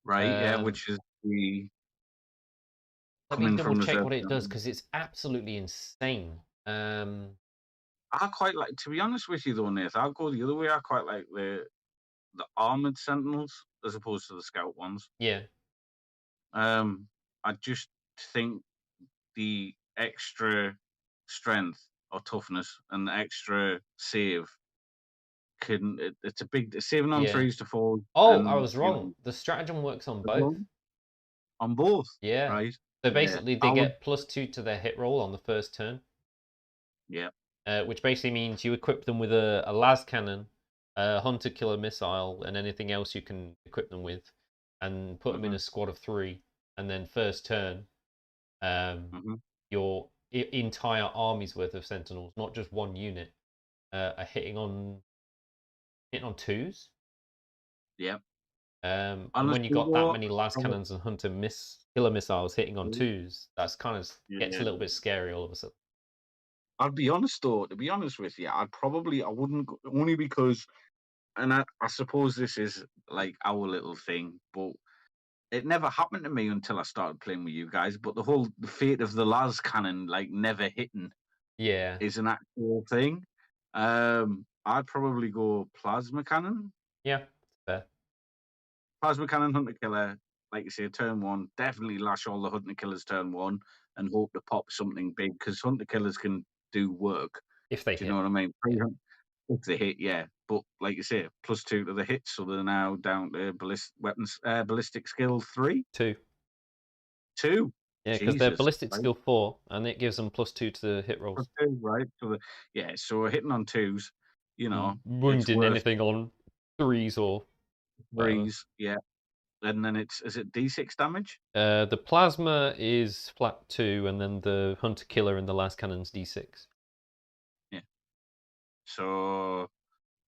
Right, which is the let me double check what it does because it's absolutely insane. I quite like, to be honest with you though, Nath, I'll go the other way. I quite like the armored sentinels as opposed to the scout ones. Yeah. I just think the extra strength or toughness and the extra save it's a big saving on 3s to 4. Oh, I was wrong. The stratagem works on both. On both. Yeah. Right. So basically, they get +2 to their hit roll on the first turn. Yeah. Which basically means you equip them with a las cannon, a hunter killer missile, and anything else you can equip them with, and put them in a squad of 3. And then first turn, your entire army's worth of sentinels, not just one unit, are hitting on 2s. Yeah. And when you got that many las cannons and hunter killer missiles hitting on 2s, that's kind of gets a little bit scary all of a sudden. I'll be honest though, to be honest with you, I wouldn't, only because, and I suppose this is like our little thing, but it never happened to me until I started playing with you guys. But the fate of the las cannon, like never hitting, is an actual thing. I'd probably go plasma cannon. Yeah, fair. Plasma cannon, hunter killer, like you say, turn 1, definitely lash all the hunter killers turn 1 and hope to pop something big, because hunter killers can do work if they hit. Do you know what I mean? If they hit, yeah. But like you say, +2 to the hits, so they're now down to ballistic skill 3. 2. 2. Yeah, because they're ballistic skill 4, and it gives them +2 to the hit rolls. +2, right? So we're hitting on 2s. You know, wounding anything on 3s or 3s, yeah. And then is it D6 damage? The plasma is flat 2, and then the hunter killer and the las cannon's D6. Yeah. So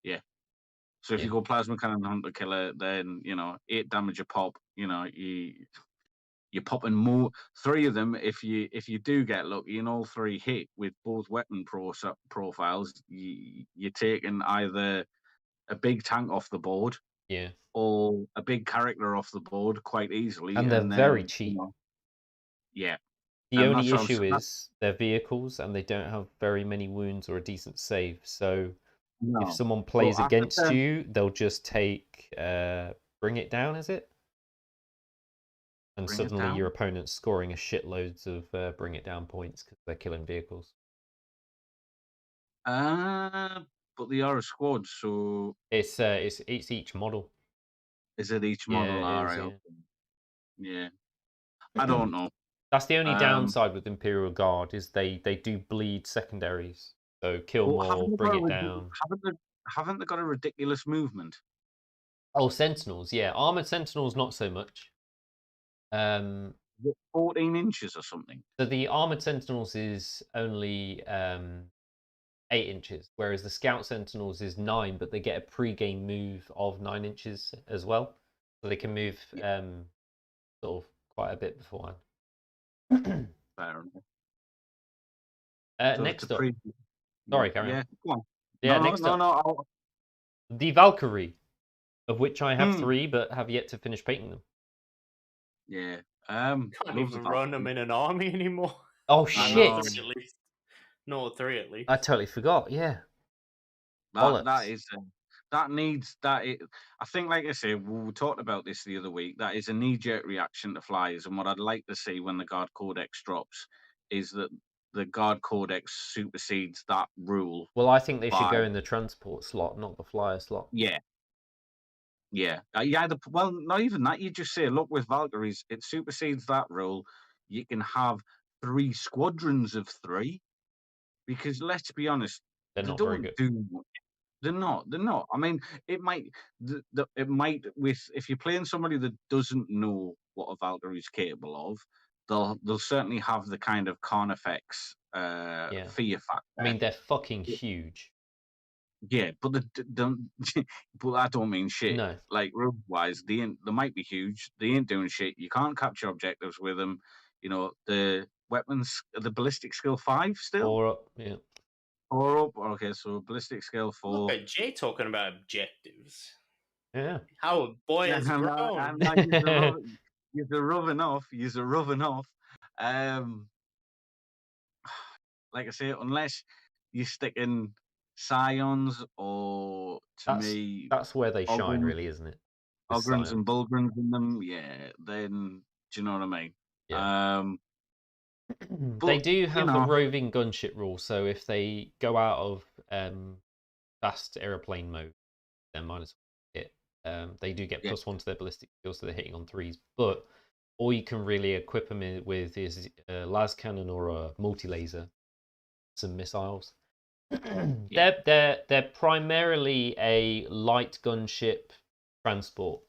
yeah. So if you go plasma cannon and hunter killer, then 8 damage a pop. You're popping more, 3 of them. If you do get lucky and all 3 hit with both weapon profiles, you're taking either a big tank off the board, or a big character off the board quite easily. And they're very cheap. Yeah. The only issue is they're vehicles and they don't have very many wounds or a decent save. So if someone plays against you, they'll just take bring it down, is it? And suddenly your opponent's scoring a shitloads of bring it down points because they're killing vehicles. But they are a squad, so it's each model. Is it each model? Yeah, All right. Yeah. I don't know. That's the only downside with Imperial Guard is they do bleed secondaries. So kill more, bring it down. Haven't they got a ridiculous movement? Oh, Sentinels, yeah. Armored Sentinels, not so much. 14 inches or something. So the Armored Sentinels is only 8 inches, whereas the Scout Sentinels is 9, but they get a pre-game move of 9 inches as well. So they can move sort of quite a bit beforehand. Fair enough. Next up. Sorry, Karen. Yeah, go on. Yeah, next up. The Valkyrie, of which I have 3, but have yet to finish painting them. Yeah. Can't even run them in an army anymore. Oh, shit. 3 at least. No, 3 at least. I totally forgot, yeah. That needs that. I think, like I say, we talked about this the other week. That is a knee-jerk reaction to flyers, and what I'd like to see when the Guard Codex drops is that the Guard Codex supersedes that rule. Well, I think they should go in the transport slot, not the flyer slot. Yeah. Yeah. Well, not even that. You just say, look, with Valkyries, it supersedes that rule. You can have 3 squadrons of 3, because let's be honest, they're not very good. They're not. I mean, it might. If you're playing somebody that doesn't know what a Valkyrie is capable of, they'll certainly have the kind of Carnifex fear factor. I mean, they're fucking huge. Yeah, but but I don't mean shit. No. Like road wise, they might be huge. They ain't doing shit. You can't capture objectives with them. You know the weapons, the ballistic skill 5 still. 4 up, yeah. 4 up. Okay, so ballistic skill 4. Look at Jay talking about objectives. Yeah. How a boy has grown. I'm not you're rubbing off. You're rubbing off. Like I say, unless you stick in scions or to me That's where they shine, Ogrins, really, isn't it? With Ogrins and science. Bulgrins in them, yeah. Then do you know what I mean? Yeah. They But do have a know, roving gunship rule, so if they go out of fast aeroplane mode, then minus hit. They do get yeah, +1 to their ballistic skills, so they're hitting on 3s. But all you can really equip them with is a las cannon or a multi laser, some missiles. yeah. They're primarily a light gunship transport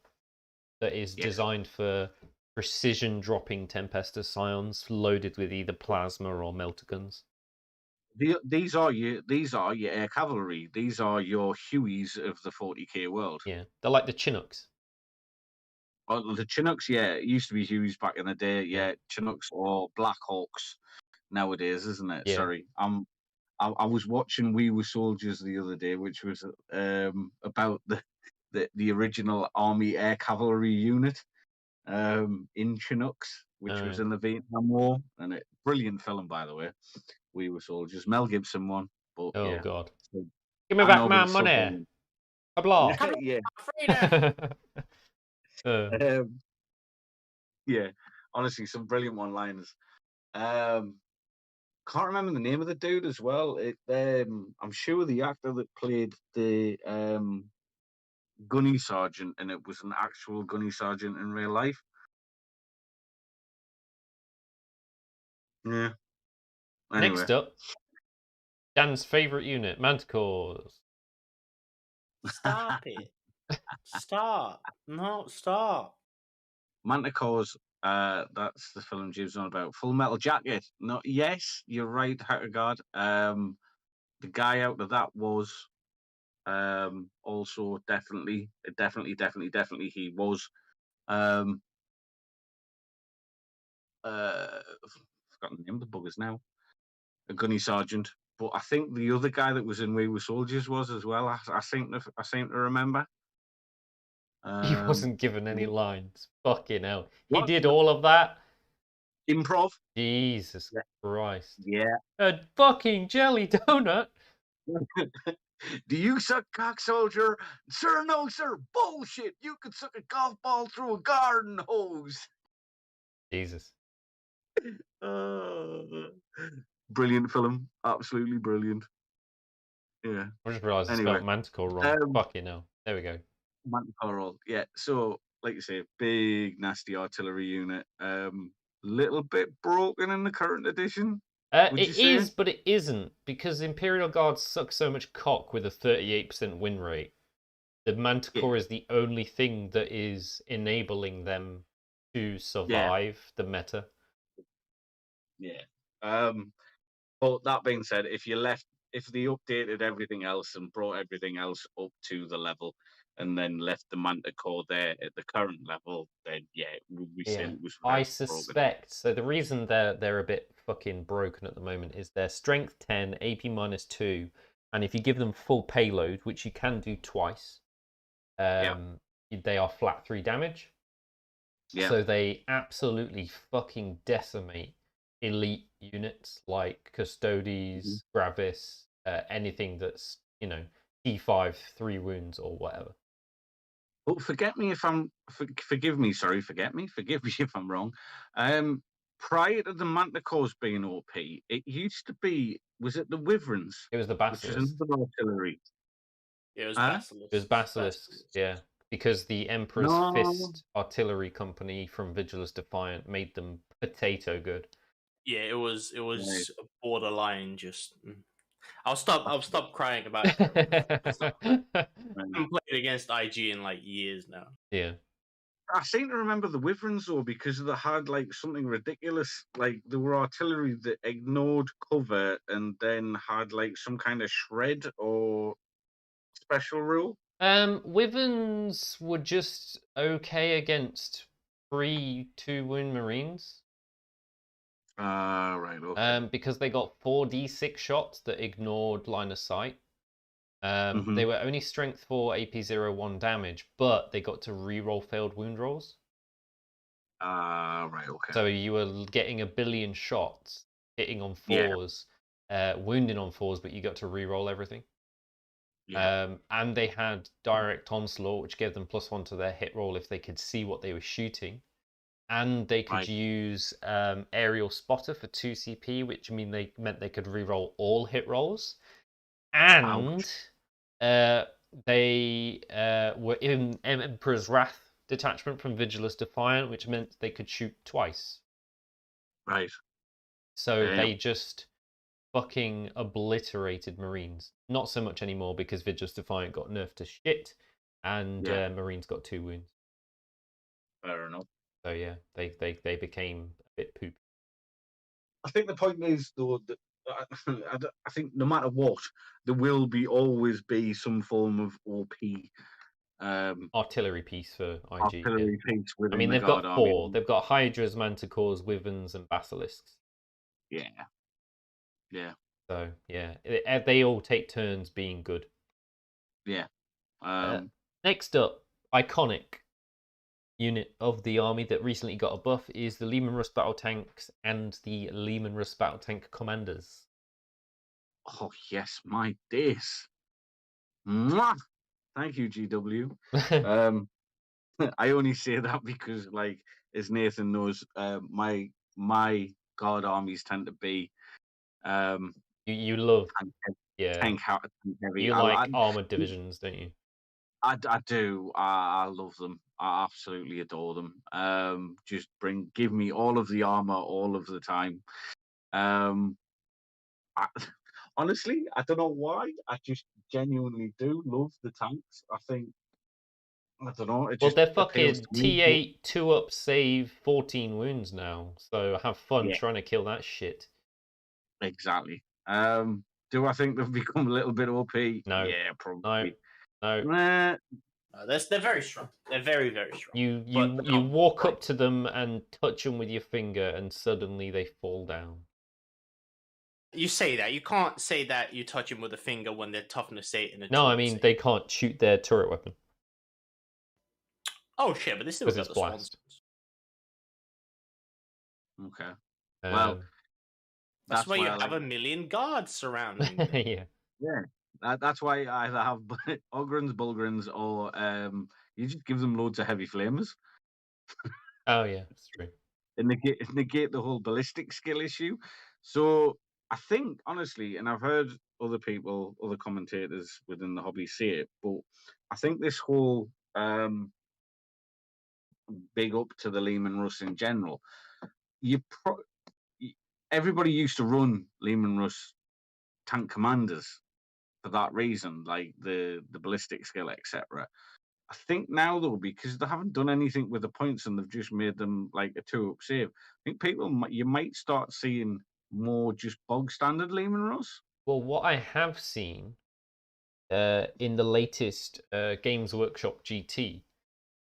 that is Yes. designed for precision dropping Tempestor scions loaded with either plasma or melter guns. These are your air cavalry. These are your Hueys of the 40k world. Yeah, they're like the Chinooks. Well, the Chinooks, yeah, it used to be Hueys back in the day. Yeah, Chinooks or Black Hawks nowadays, isn't it? Yeah. Sorry, I was watching We Were Soldiers the other day, which was about the original Army Air Cavalry unit in Chinooks, which was in the Vietnam War, and brilliant film, by the way. We Were Soldiers, Mel Gibson one, but Oh yeah. God! So, Give me I back know, but my it's so money. brilliant. Blah. Yeah. Yeah, honestly, some brilliant one-liners. Can't remember the name of the dude as well. I'm sure the actor that played the gunny sergeant, and it was an actual gunny sergeant in real life. Yeah. Anyway. Next up, Dan's favorite unit, Manticores. Stop it! Stop! No, stop! Manticores. That's the film Jim's on about. Full Metal Jacket. No, yes, you're right, Hackergard. The guy out of that was also definitely he was forgotten the name of the buggers now. A gunny sergeant. But I think the other guy that was in We Were Soldiers was as well. I seem to remember. He wasn't given any lines. Fucking hell. He What? did all of that. Improv. Jesus Christ. Yeah. A fucking jelly donut. Do you suck cock, soldier? Sir, no, sir. Bullshit. You could suck a golf ball through a garden hose. Jesus. Brilliant film. Absolutely brilliant. Yeah. I just realised I spelled Manticore wrong. Fucking hell. There we go. Manticore, yeah. So, like you say, big, nasty artillery unit. Little bit broken in the current edition. It is, but it isn't, because Imperial Guards suck so much cock with a 38% win rate. The Manticore is the only thing that is enabling them to survive the meta. Yeah. But that being said, if they updated everything else and brought everything else up to the level, and then left the Manticore there at the current level, then we said it was. I suspect so. The reason they're a bit fucking broken at the moment is their strength 10, AP -2, and if you give them full payload, which you can do twice, they are flat 3 damage. Yeah. So they absolutely fucking decimate elite units like Custodes, Gravis, anything that's D5 3 wounds or whatever. But forgive me if I'm wrong. Prior to the Manticores being OP, it used to be, was it the Wyverns? It was the Basilisks. Which is another artillery. Yeah, it was Basilisks. It was Basilisks, yeah. Because the Emperor's Fist Artillery Company from Vigilus Defiant made them potato good. Yeah, it was borderline just. I'll stop crying about it. I haven't played against IG in like years now. Yeah. I seem to remember the Wyverns though, because they had like something ridiculous. Like there were artillery that ignored cover and then had like some kind of shred or special rule? Wyverns were just okay against 3-2 wound Marines. Right, okay. Because they got 4d6 shots that ignored line of sight. They were only strength 4 AP01 damage, but they got to reroll failed wound rolls. Right, okay. So you were getting 1 billion shots, hitting on 4s, wounding on 4s, but you got to reroll everything. Yeah. And they had direct onslaught, which gave them +1 to their hit roll if they could see what they were shooting. And they could use aerial spotter for 2 CP, which meant they could reroll all hit rolls. And they were in Emperor's Wrath detachment from Vigilus Defiant, which meant they could shoot twice. Right. So they just fucking obliterated Marines. Not so much anymore because Vigilus Defiant got nerfed to shit, and Marines got 2 wounds. Fair enough. So yeah, they became a bit poop. I think the point is though that I think no matter what, there will always be some form of OP artillery piece for IG. Artillery piece within I mean, the they've got Guard 4. Army. They've got Hydras, Manticores, Wyverns, and Basilisks. Yeah. Yeah. So yeah, they all take turns being good. Yeah. Next up, iconic unit of the army that recently got a buff is the Leman Russ battle tanks and the Leman Russ battle tank commanders. Oh yes, my days. Mwah! Thank you, GW. I only say that because, like, as Nathan knows, my Guard armies tend to be you love tank heavy. You like armored divisions, don't you? I do. I love them. I absolutely adore them. Just give me all of the armor all of the time. Honestly, I don't know why. I just genuinely do love the tanks. I think, I don't know. It well, just they're appeals fucking to me. T8 2-up save 14 wounds now. So have fun trying to kill that shit. Exactly. Do I think they've become a little bit OP? No. Yeah, probably. No. They're very strong. They're very, very strong. You walk up to them and touch them with your finger, and suddenly they fall down. You say that. You can't say that you touch them with a finger when they're toughness 8 in a No, I mean, they can't shoot their turret weapon. Oh shit, but they still got the swans. Okay. Well, that's why you have 1 million guards surrounding them. Yeah. That's why I either have Ogrins, Bulgrins, or you just give them loads of heavy flamers. Oh yeah, that's true. And negate the whole ballistic skill issue. So I think, honestly, and I've heard other commentators within the hobby say it, but I think this whole big up to the Leman Russ in general, everybody used to run Leman Russ tank commanders for that reason, like the ballistic skill, etc. I think now though, because they haven't done anything with the points and they've just made them like a 2-up save, I think you might start seeing more just bog standard Leman Russ. Well, what I have seen in the latest Games Workshop GT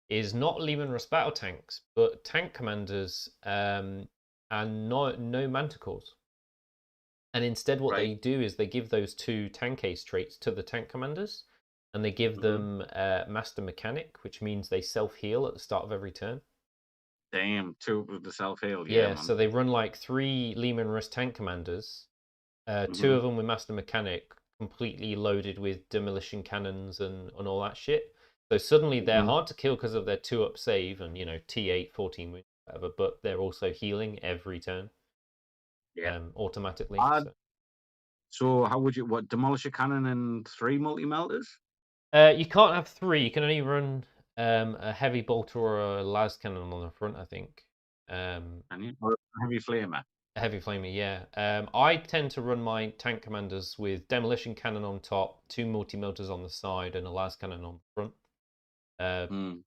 is not Leman Russ battle tanks, but tank commanders and no manticores. And instead what they do is they give those 2 tank ace traits to the tank commanders, and they give them Master Mechanic, which means they self-heal at the start of every turn. Damn, 2 with the self-heal. Yeah, so they run like 3 Leman Russ tank commanders, 2 of them with Master Mechanic, completely loaded with demolition cannons and all that shit. So suddenly they're hard to kill because of their 2-up save and, T8, 14 wounds, whatever, but they're also healing every turn. Automatically. So how would you demolish a cannon and 3 multi-melters? You can't have 3. You can only run a heavy bolter or a las cannon on the front, I think. Or a heavy flamer. A heavy flamer, yeah. I tend to run my tank commanders with demolition cannon on top, 2 multi-melters on the side, and a las cannon on the front.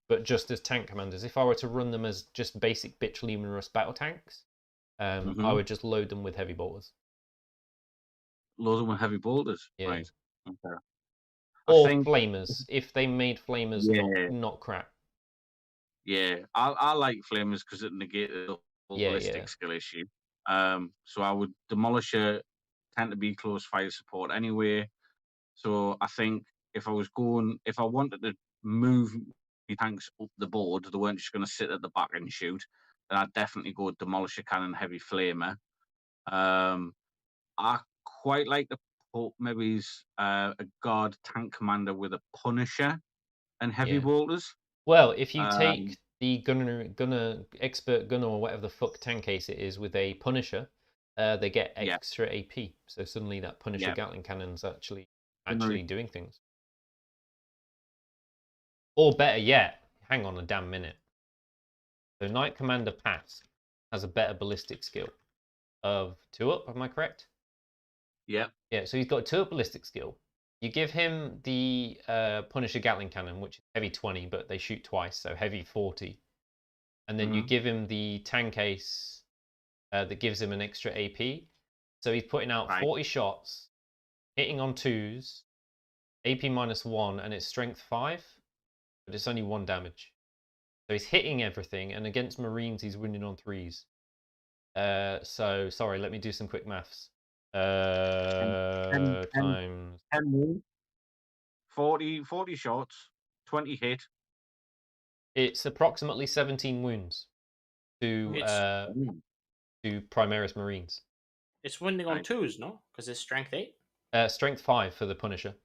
But just as tank commanders, if I were to run them as just basic bitch Leman Russ battle tanks, I would just load them with heavy bolters. Load them with heavy bolters? Yeah. Right. Okay. Or think flamers, if they made flamers not crap. Yeah, I like flamers because it negated the whole ballistic skill issue. So I would Demolisher tend to be close fire support anyway. So I think if I wanted to move my tanks up the board, they weren't just going to sit at the back and shoot, then I'd definitely go Demolisher Cannon, Heavy Flamer. I quite like to put maybe a guard tank commander with a Punisher and heavy bolters. Well, if you take the gunner, expert gunner, or whatever the fuck tank case it is, with a Punisher, they get extra AP. So suddenly that Punisher Gatling cannon's actually doing things. Or better yet, hang on a damn minute. So Knight Commander Pass has a better ballistic skill of 2-up. Am I correct? Yeah. Yeah. So he's got a 2-up ballistic skill. You give him the Punisher Gatling cannon, which is heavy 20, but they shoot twice, so heavy 40. And then you give him the tank case that gives him an extra AP. So he's putting out 40 shots, hitting on 2s, AP -1, and it's strength 5, but it's only 1 damage. So he's hitting everything, and against Marines, he's winning on 3s. So, sorry, let me do some quick maths. Times 10 40 shots, 20 hit. It's approximately 17 wounds to Primaris Marines. It's winning on 2s, no? Because it's strength 8? Strength 5 for the Punisher.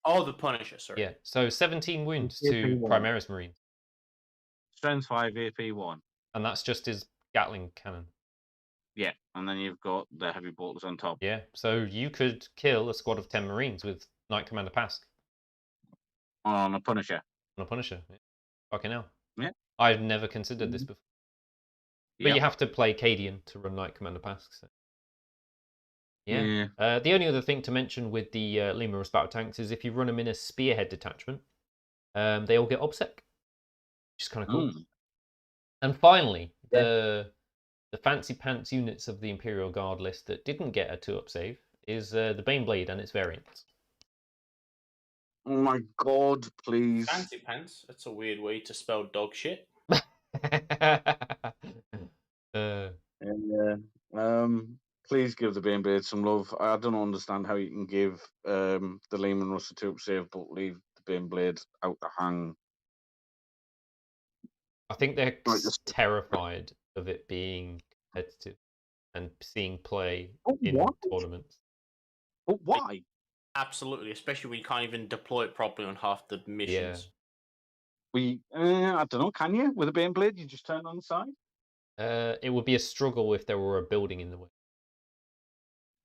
Oh, the Punisher, sorry. Yeah, so 17 wounds to Primaris Marines. Strength 5, AP 1. And that's just his Gatling cannon. Yeah, and then you've got the heavy bolters on top. Yeah, so you could kill a squad of 10 Marines with Knight Commander Pask. On a Punisher. On a Punisher. Yeah. Fucking hell. Yeah. I've never considered this before. But you have to play Cadian to run Knight Commander Pask. So. Yeah. The only other thing to mention with the Leman battle tanks is if you run them in a spearhead detachment, they all get OBSEC, which is kind of cool. And finally, the fancy pants units of the Imperial Guard list that didn't get a 2-up save is the Baneblade and its variants. Oh my god, please. Fancy pants? That's a weird way to spell dog shit. Please give the Baneblade some love. I don't understand how you can give the Lehman Russell 2-up save but leave the Baneblade out to hang. I think they're terrified of it being competitive and seeing play in tournaments. But why? Absolutely, especially when you can't even deploy it properly on half the missions. I don't know, can you? With a Baneblade, you just turn it on the side? It would be a struggle if there were a building in the way.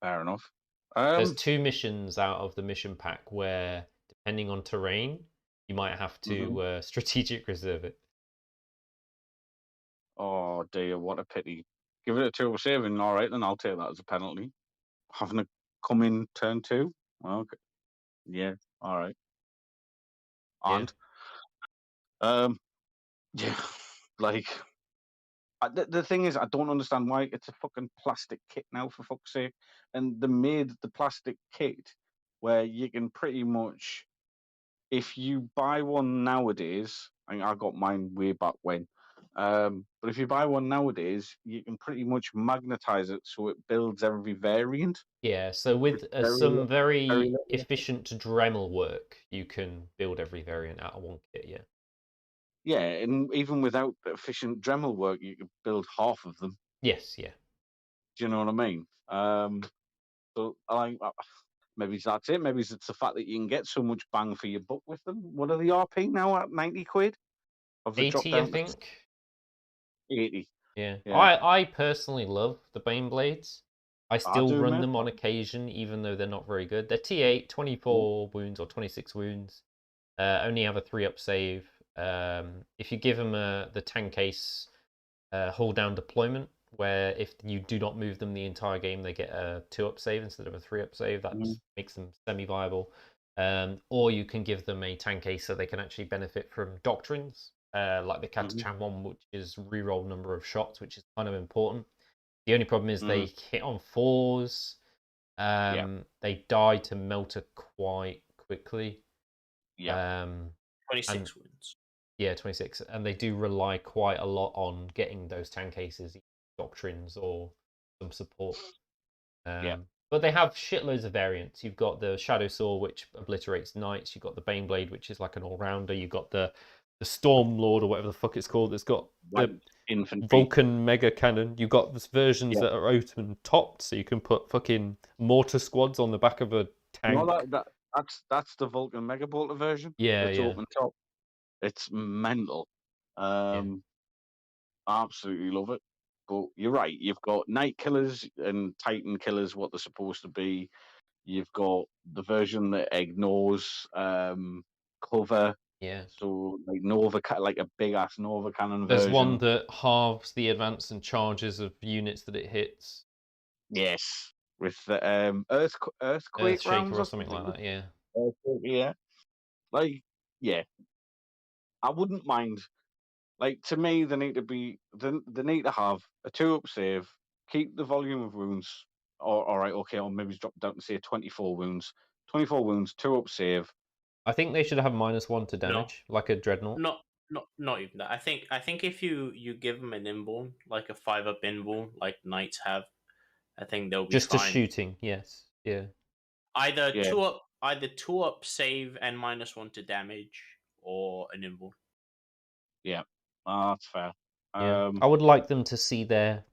Fair enough. There's 2 missions out of the mission pack where, depending on terrain, you might have to strategic reserve it. Oh dear, what a pity. Give it a 2-up save, and all right, then I'll take that as a penalty. Having it come in turn 2? Okay. Yeah, all right. And yeah, like the thing is, I don't understand why it's a fucking plastic kit now, for fuck's sake. And they made the plastic kit where you can pretty much, if you buy one nowadays, I got mine way back when. But if you buy one nowadays, you can pretty much magnetize it so it builds every variant. Yeah, so with some very efficient Dremel work, you can build every variant out of one kit, yeah. Yeah, and even without efficient Dremel work, you could build half of them. Yes, yeah. Do you know what I mean? So maybe that's it. Maybe it's the fact that you can get so much bang for your buck with them. What are the RP now at 90 quid? 80, I think. 80. Yeah. I personally love the Baneblades. I still run them on occasion, even though they're not very good. They're T8, 24 wounds or 26 wounds. Only have a 3-up save. If you give them the tank case hold down deployment, where if you do not move them the entire game, they get a 2-up save instead of a 3-up save. That makes them semi-viable. Or you can give them a tank case so they can actually benefit from doctrines, like the Catachan one, which is reroll number of shots, which is kind of important. The only problem is they hit on 4s. They die to melter quite quickly. Yeah. 26 wounds. Yeah, 26. And they do rely quite a lot on getting those tank cases, doctrines, or some support. But they have shitloads of variants. You've got the Shadow Saw, which obliterates knights. You've got the Baneblade, which is like an all-rounder. You've got the Storm Lord, or whatever the fuck it's called. That's got the infantry. Vulcan Mega Cannon. You've got versions that are open topped, so you can put fucking mortar squads on the back of a tank. No, that's the Vulcan Mega Bolter version. Yeah, it's open top. It's mental. Absolutely love it. But you're right. You've got Night Killers and Titan Killers, what they're supposed to be. You've got the version that ignores cover. Yeah. So like a big ass Nova Cannon There's version. one that halves the advance and charges of units that it hits. Yes, with the earthquake rounds or something like that. Yeah. Yeah. Like, yeah. I wouldn't mind. Like, to me, they need to have a 2-up save, keep the volume of wounds, or maybe drop down to say 24 wounds. 24 wounds, 2-up save. I think they should have -1 to damage, like a dreadnought. Not even that. I think if you give them an inborn, like a 5-up inborn, like knights have, I think they'll be just fine. to shooting. Yes. Yeah. Either 2-up save and -1 to damage, or an inborn. Yeah, that's fair. Yeah. I would like them to see their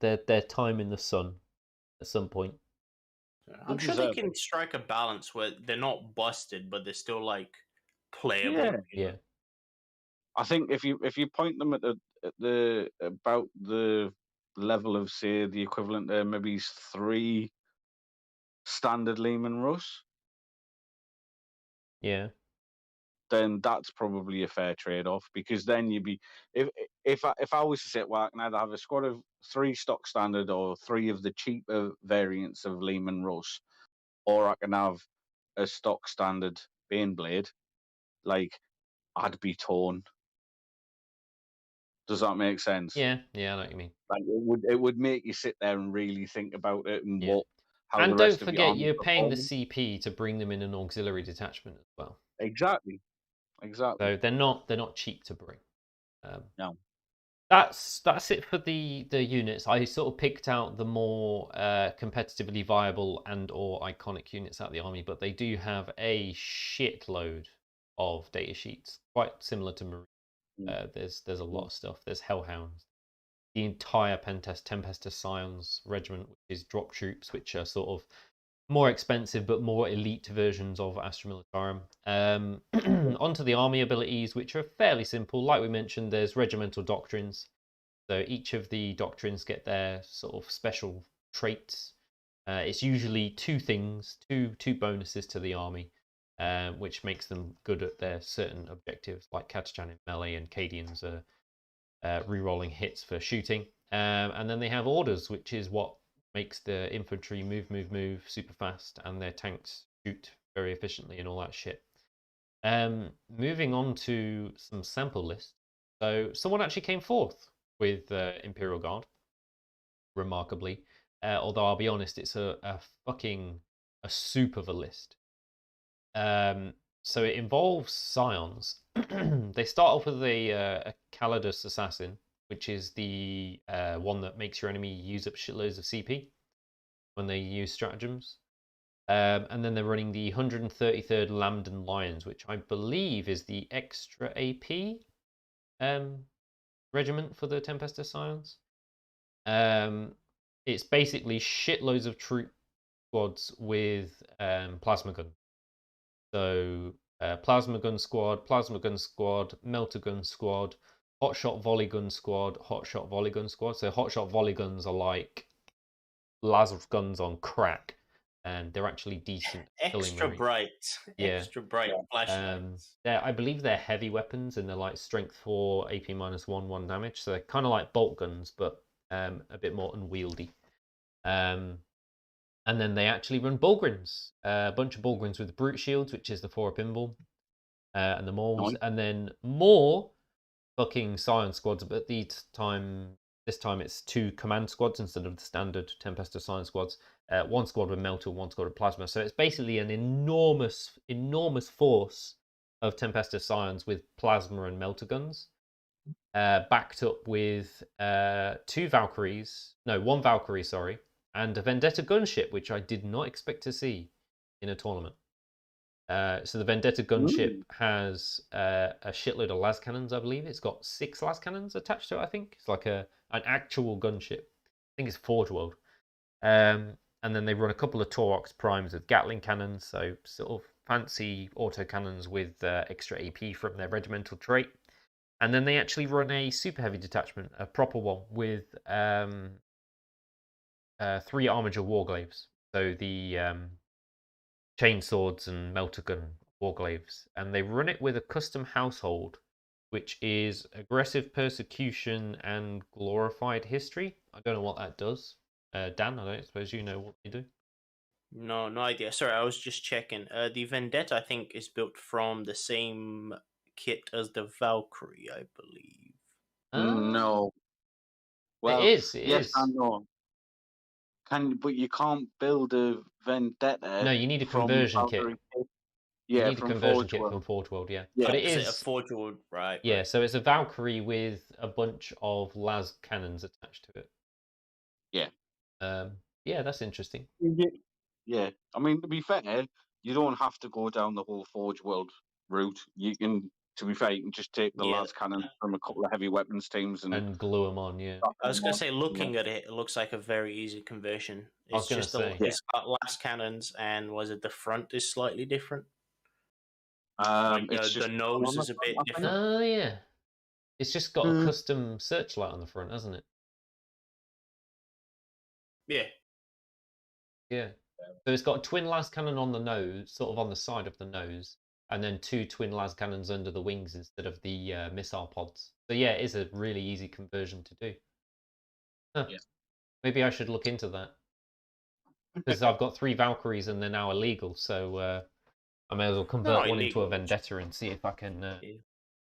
time in the sun at some point. I'm sure they can strike a balance where they're not busted, but they're still like playable. Yeah. I think if you point them at the about the level of, say, the equivalent to maybe 3 standard Lehman Russ, then that's probably a fair trade-off, because then you'd be if I was to say, well, I can either have a squad of 3 stock standard or 3 of the cheaper variants of Lehman Russ, or I can have a stock standard Baneblade, like, I'd be torn. Does that make sense? Yeah, I know what you mean. Like, it would make you sit there and really think about it and how and the don't rest of forget, your you're paying the CP to bring them in an auxiliary detachment as well. Exactly. So they're not cheap to bring. No. That's it for the units. I sort of picked out the more competitively viable and or iconic units out of the army, but they do have a shitload of data sheets, quite similar to Marine. There's a lot of stuff. There's Hellhounds, the entire Tempestus Scions regiment, which is drop troops, which are sort of more expensive but more elite versions of Astra Militarum. Onto the army abilities, which are fairly simple. Like we mentioned, there's regimental doctrines. So each of the doctrines get their sort of special traits. It's usually 2 things, two bonuses to the army, which makes them good at their certain objectives, like Catachan in melee and Cadians are re-rolling hits for shooting. And then they have orders, which is what makes the infantry move super fast, and their tanks shoot very efficiently and all that shit. Moving on to some sample lists. So someone actually came forth with Imperial Guard, remarkably. Although I'll be honest, it's a soup of a list. So it involves Scions. They start off with a Calidus Assassin, which is the one that makes your enemy use up shitloads of CP when they use stratagems. And then they're running the 133rd Lambden Lions, which I believe is the extra AP regiment for the Tempestus Scions. It's basically shitloads of troop squads with plasma gun. So plasma gun squad, melter gun squad, hotshot volley gun squad, hotshot volley gun squad. So hotshot volley guns are like laser guns on crack, and they're actually decent. Extra bright flashlights. I believe they're heavy weapons, and they're like strength 4, AP -1 damage. So they're kind of like bolt guns, but a bit more unwieldy. And then they actually run Bulgrins, a bunch of Bulgrins with brute shields, which is the 4-up invuln, and the mauls, and then more fucking Scion squads. But this time it's 2 command squads instead of the standard Tempestus Scion squads. 1 squad with Melter, 1 squad with Plasma. So it's basically an enormous force of Tempestus Scions with plasma and melter guns, backed up with one Valkyrie, sorry, and a Vendetta gunship, which I did not expect to see in a tournament. So the Vendetta gunship has a shitload of las cannons, I believe. It's got 6 las cannons attached to it, I think. It's like an actual gunship. I think it's Forge World. And then they run a couple of Taurox primes with Gatling cannons, so sort of fancy auto cannons with extra AP from their regimental trait. And then they actually run a super heavy detachment, a proper one, with 3 Armiger Warglaives. So the chainswords and melter gun warglaives. And they run it with a custom household, which is aggressive persecution and glorified history. I don't know what that does. Dan, I don't suppose you know what they do. No idea. Sorry, I was just checking. The Vendetta, I think, is built from the same kit as the Valkyrie, I believe. No. Well, it is. Yes, I know. But you can't build a Vendetta. No, you need a conversion kit. Yeah, you need a conversion kit from Forge World, yeah. But it is a Forge World, right? Yeah, so it's a Valkyrie with a bunch of las cannons attached to it. Yeah. Yeah, that's interesting. Yeah, I mean, to be fair, you don't have to go down the whole Forge World route. You can, to be fair, you can just take the las cannon from a couple of heavy weapons teams and glue them on. Yeah, I was gonna say, looking at it, it looks like a very easy conversion. It's just it's got las cannons, and was it the front is slightly different? Like the nose is a bit different. Oh yeah, it's just got a custom searchlight on the front, hasn't it? Yeah. Yeah. So it's got a twin las cannon on the nose, sort of on the side of the nose, and then 2 twin las cannons under the wings instead of the missile pods. So yeah, it is a really easy conversion to do. Huh. Yeah. Maybe I should look into that. Because I've got 3 Valkyries and they're now illegal, so I may as well convert one into a Vendetta and see if I can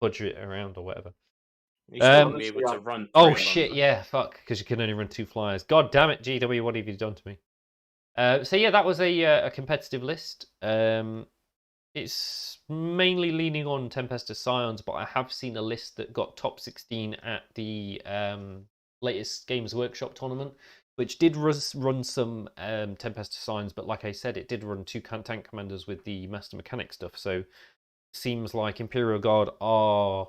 budget it around or whatever. You still be able to run. Oh shit, yeah, fuck, because you can only run 2 flyers. God damn it, GW, what have you done to me? So yeah, that was a competitive list. It's mainly leaning on Tempestus Scions, but I have seen a list that got top 16 at the latest Games Workshop tournament, which did run some Tempestus Scions, but like I said, it did run 2 tank commanders with the Master Mechanic stuff, so seems like Imperial Guard are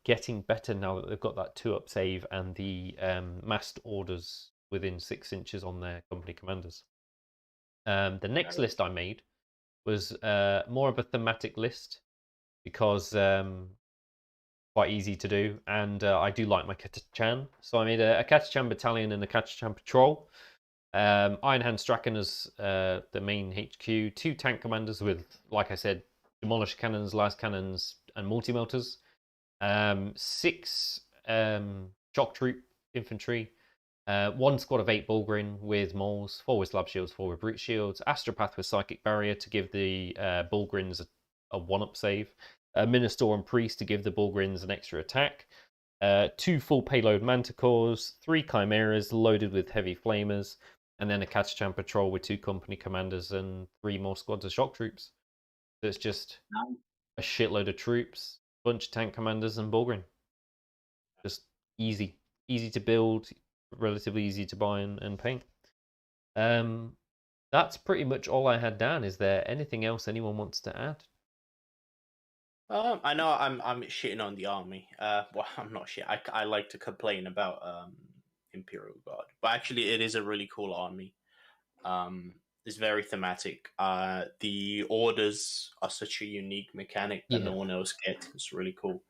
getting better now that they've got that 2-up save and the massed orders within 6 inches on their company commanders. The next list I made was more of a thematic list because quite easy to do, and I do like my Katachan. So I made a Katachan battalion and a Katachan patrol. Iron Hand Strachan as the main HQ, 2 tank commanders with, like I said, demolish cannons, las cannons, and multi-melters. 6 shock troop infantry. 1 squad of 8 Bullgrin with Moles, 4 with Slab Shields, 4 with Brute Shields, Astropath with Psychic Barrier to give the Bullgrins a 1-up save, a Minister and Priest to give the Bullgrins an extra attack, 2 full payload Manticores, 3 Chimeras loaded with heavy flamers, and then a Katachan patrol with 2 company commanders and 3 more squads of shock troops. So it's just a shitload of troops, bunch of tank commanders, and Bullgrin. Just easy to build, relatively easy to buy and paint. That's pretty much all I had down. Is there anything else anyone wants to add? I know I'm shitting on the army. Well, I'm not shit. I like to complain about Imperial Guard, but actually, it is a really cool army. It's very thematic. The orders are such a unique mechanic that no one else gets. It's really cool.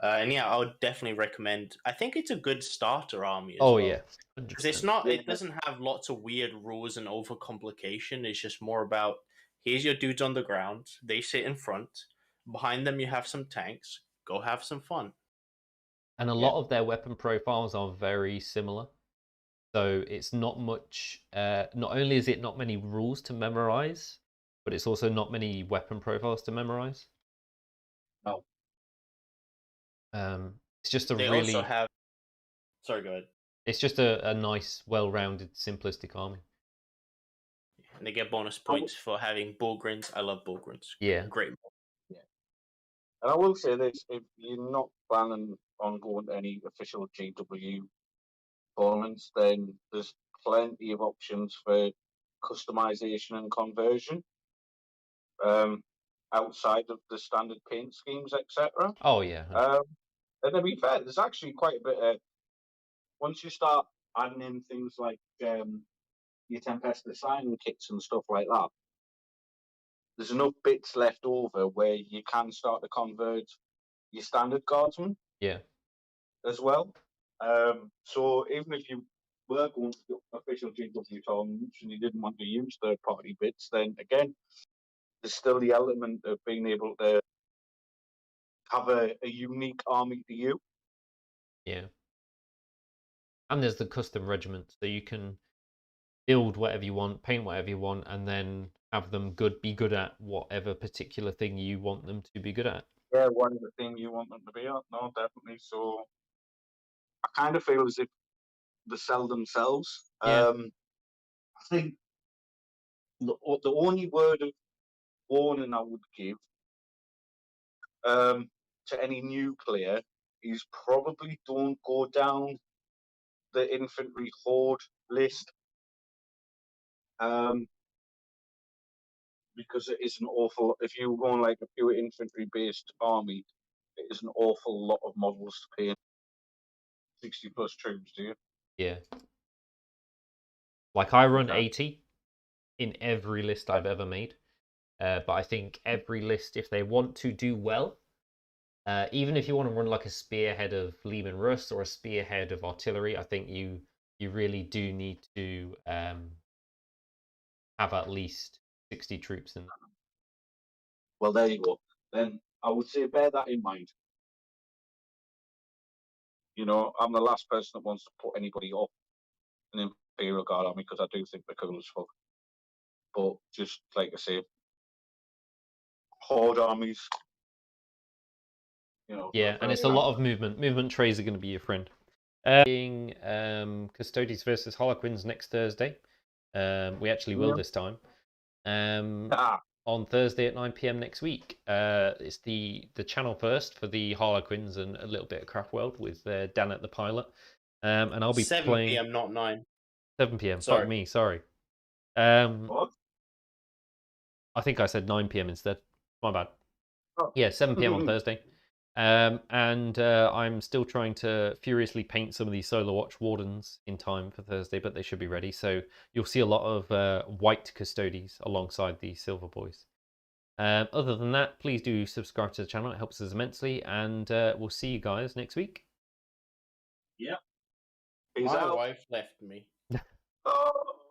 And yeah, I would definitely recommend. I think it's a good starter army as well. Yeah, because it's not. It doesn't have lots of weird rules and overcomplication. It's just more about here's your dudes on the ground. They sit in front. Behind them, you have some tanks. Go have some fun. And a lot of their weapon profiles are very similar. So it's not much. Not only is it not many rules to memorize, but it's also not many weapon profiles to memorize. No. It's just a they really. Also have. Sorry, go ahead. It's just a nice, well-rounded, simplistic army. And they get bonus points for having Bullgrins. I love Bullgrins. Yeah. Great. Yeah. And I will say this: if you're not planning on going to any official GW tournaments, then there's plenty of options for customization and conversion outside of the standard paint schemes, etc. Oh yeah. And to be fair, there's actually quite a bit of, once you start adding in things like your Tempestus signing kits and stuff like that, there's enough bits left over where you can start to convert your standard guardsmen. Yeah. As well. So even if you were going to official GW tournaments and you didn't want to use third party bits, then again, there's still the element of being able to have a unique army to you. Yeah. And there's the custom regiment, so you can build whatever you want, paint whatever you want, and then have them be good at whatever particular thing you want them to be good at. Yeah, whatever thing you want them to be at. No, definitely. So I kind of feel as if they sell themselves. Yeah. I think the only word of warning I would give to any new player is probably don't go down the infantry horde list, because it is an awful. If you're going like a pure infantry based army, it is an awful lot of models to pay. 60 plus troops, do you? Yeah. Like I run 80 in every list I've ever made, but I think every list, if they want to do well, even if you want to run like a spearhead of Leman Russ or a spearhead of artillery, I think you really do need to have at least 60 troops in there. Well, there you go. Then I would say bear that in mind. You know, I'm the last person that wants to put anybody off an Imperial Guard army because I do think they're cool as fuck. But just like I say, horde armies, you know. Yeah, and it's a lot of movement. Movement trays are going to be your friend. Being Custodes versus Harlequins next Thursday. We actually will this time. On Thursday at 9 PM next week. It's the channel first for the Harlequins and a little bit of Craft World with Dan at the pilot. And I'll be 7 playing 7 PM, not 9. 7 PM. Sorry. Fuck me, sorry. What? I think I said 9 PM instead. My bad. Oh. Yeah, 7 PM on Thursday. And I'm still trying to furiously paint some of these Solar Watch Wardens in time for Thursday, but they should be ready. So you'll see a lot of white Custodes alongside the Silver Boys. Other than that, please do subscribe to the channel. It helps us immensely. And we'll see you guys next week. Yeah. My wife left me.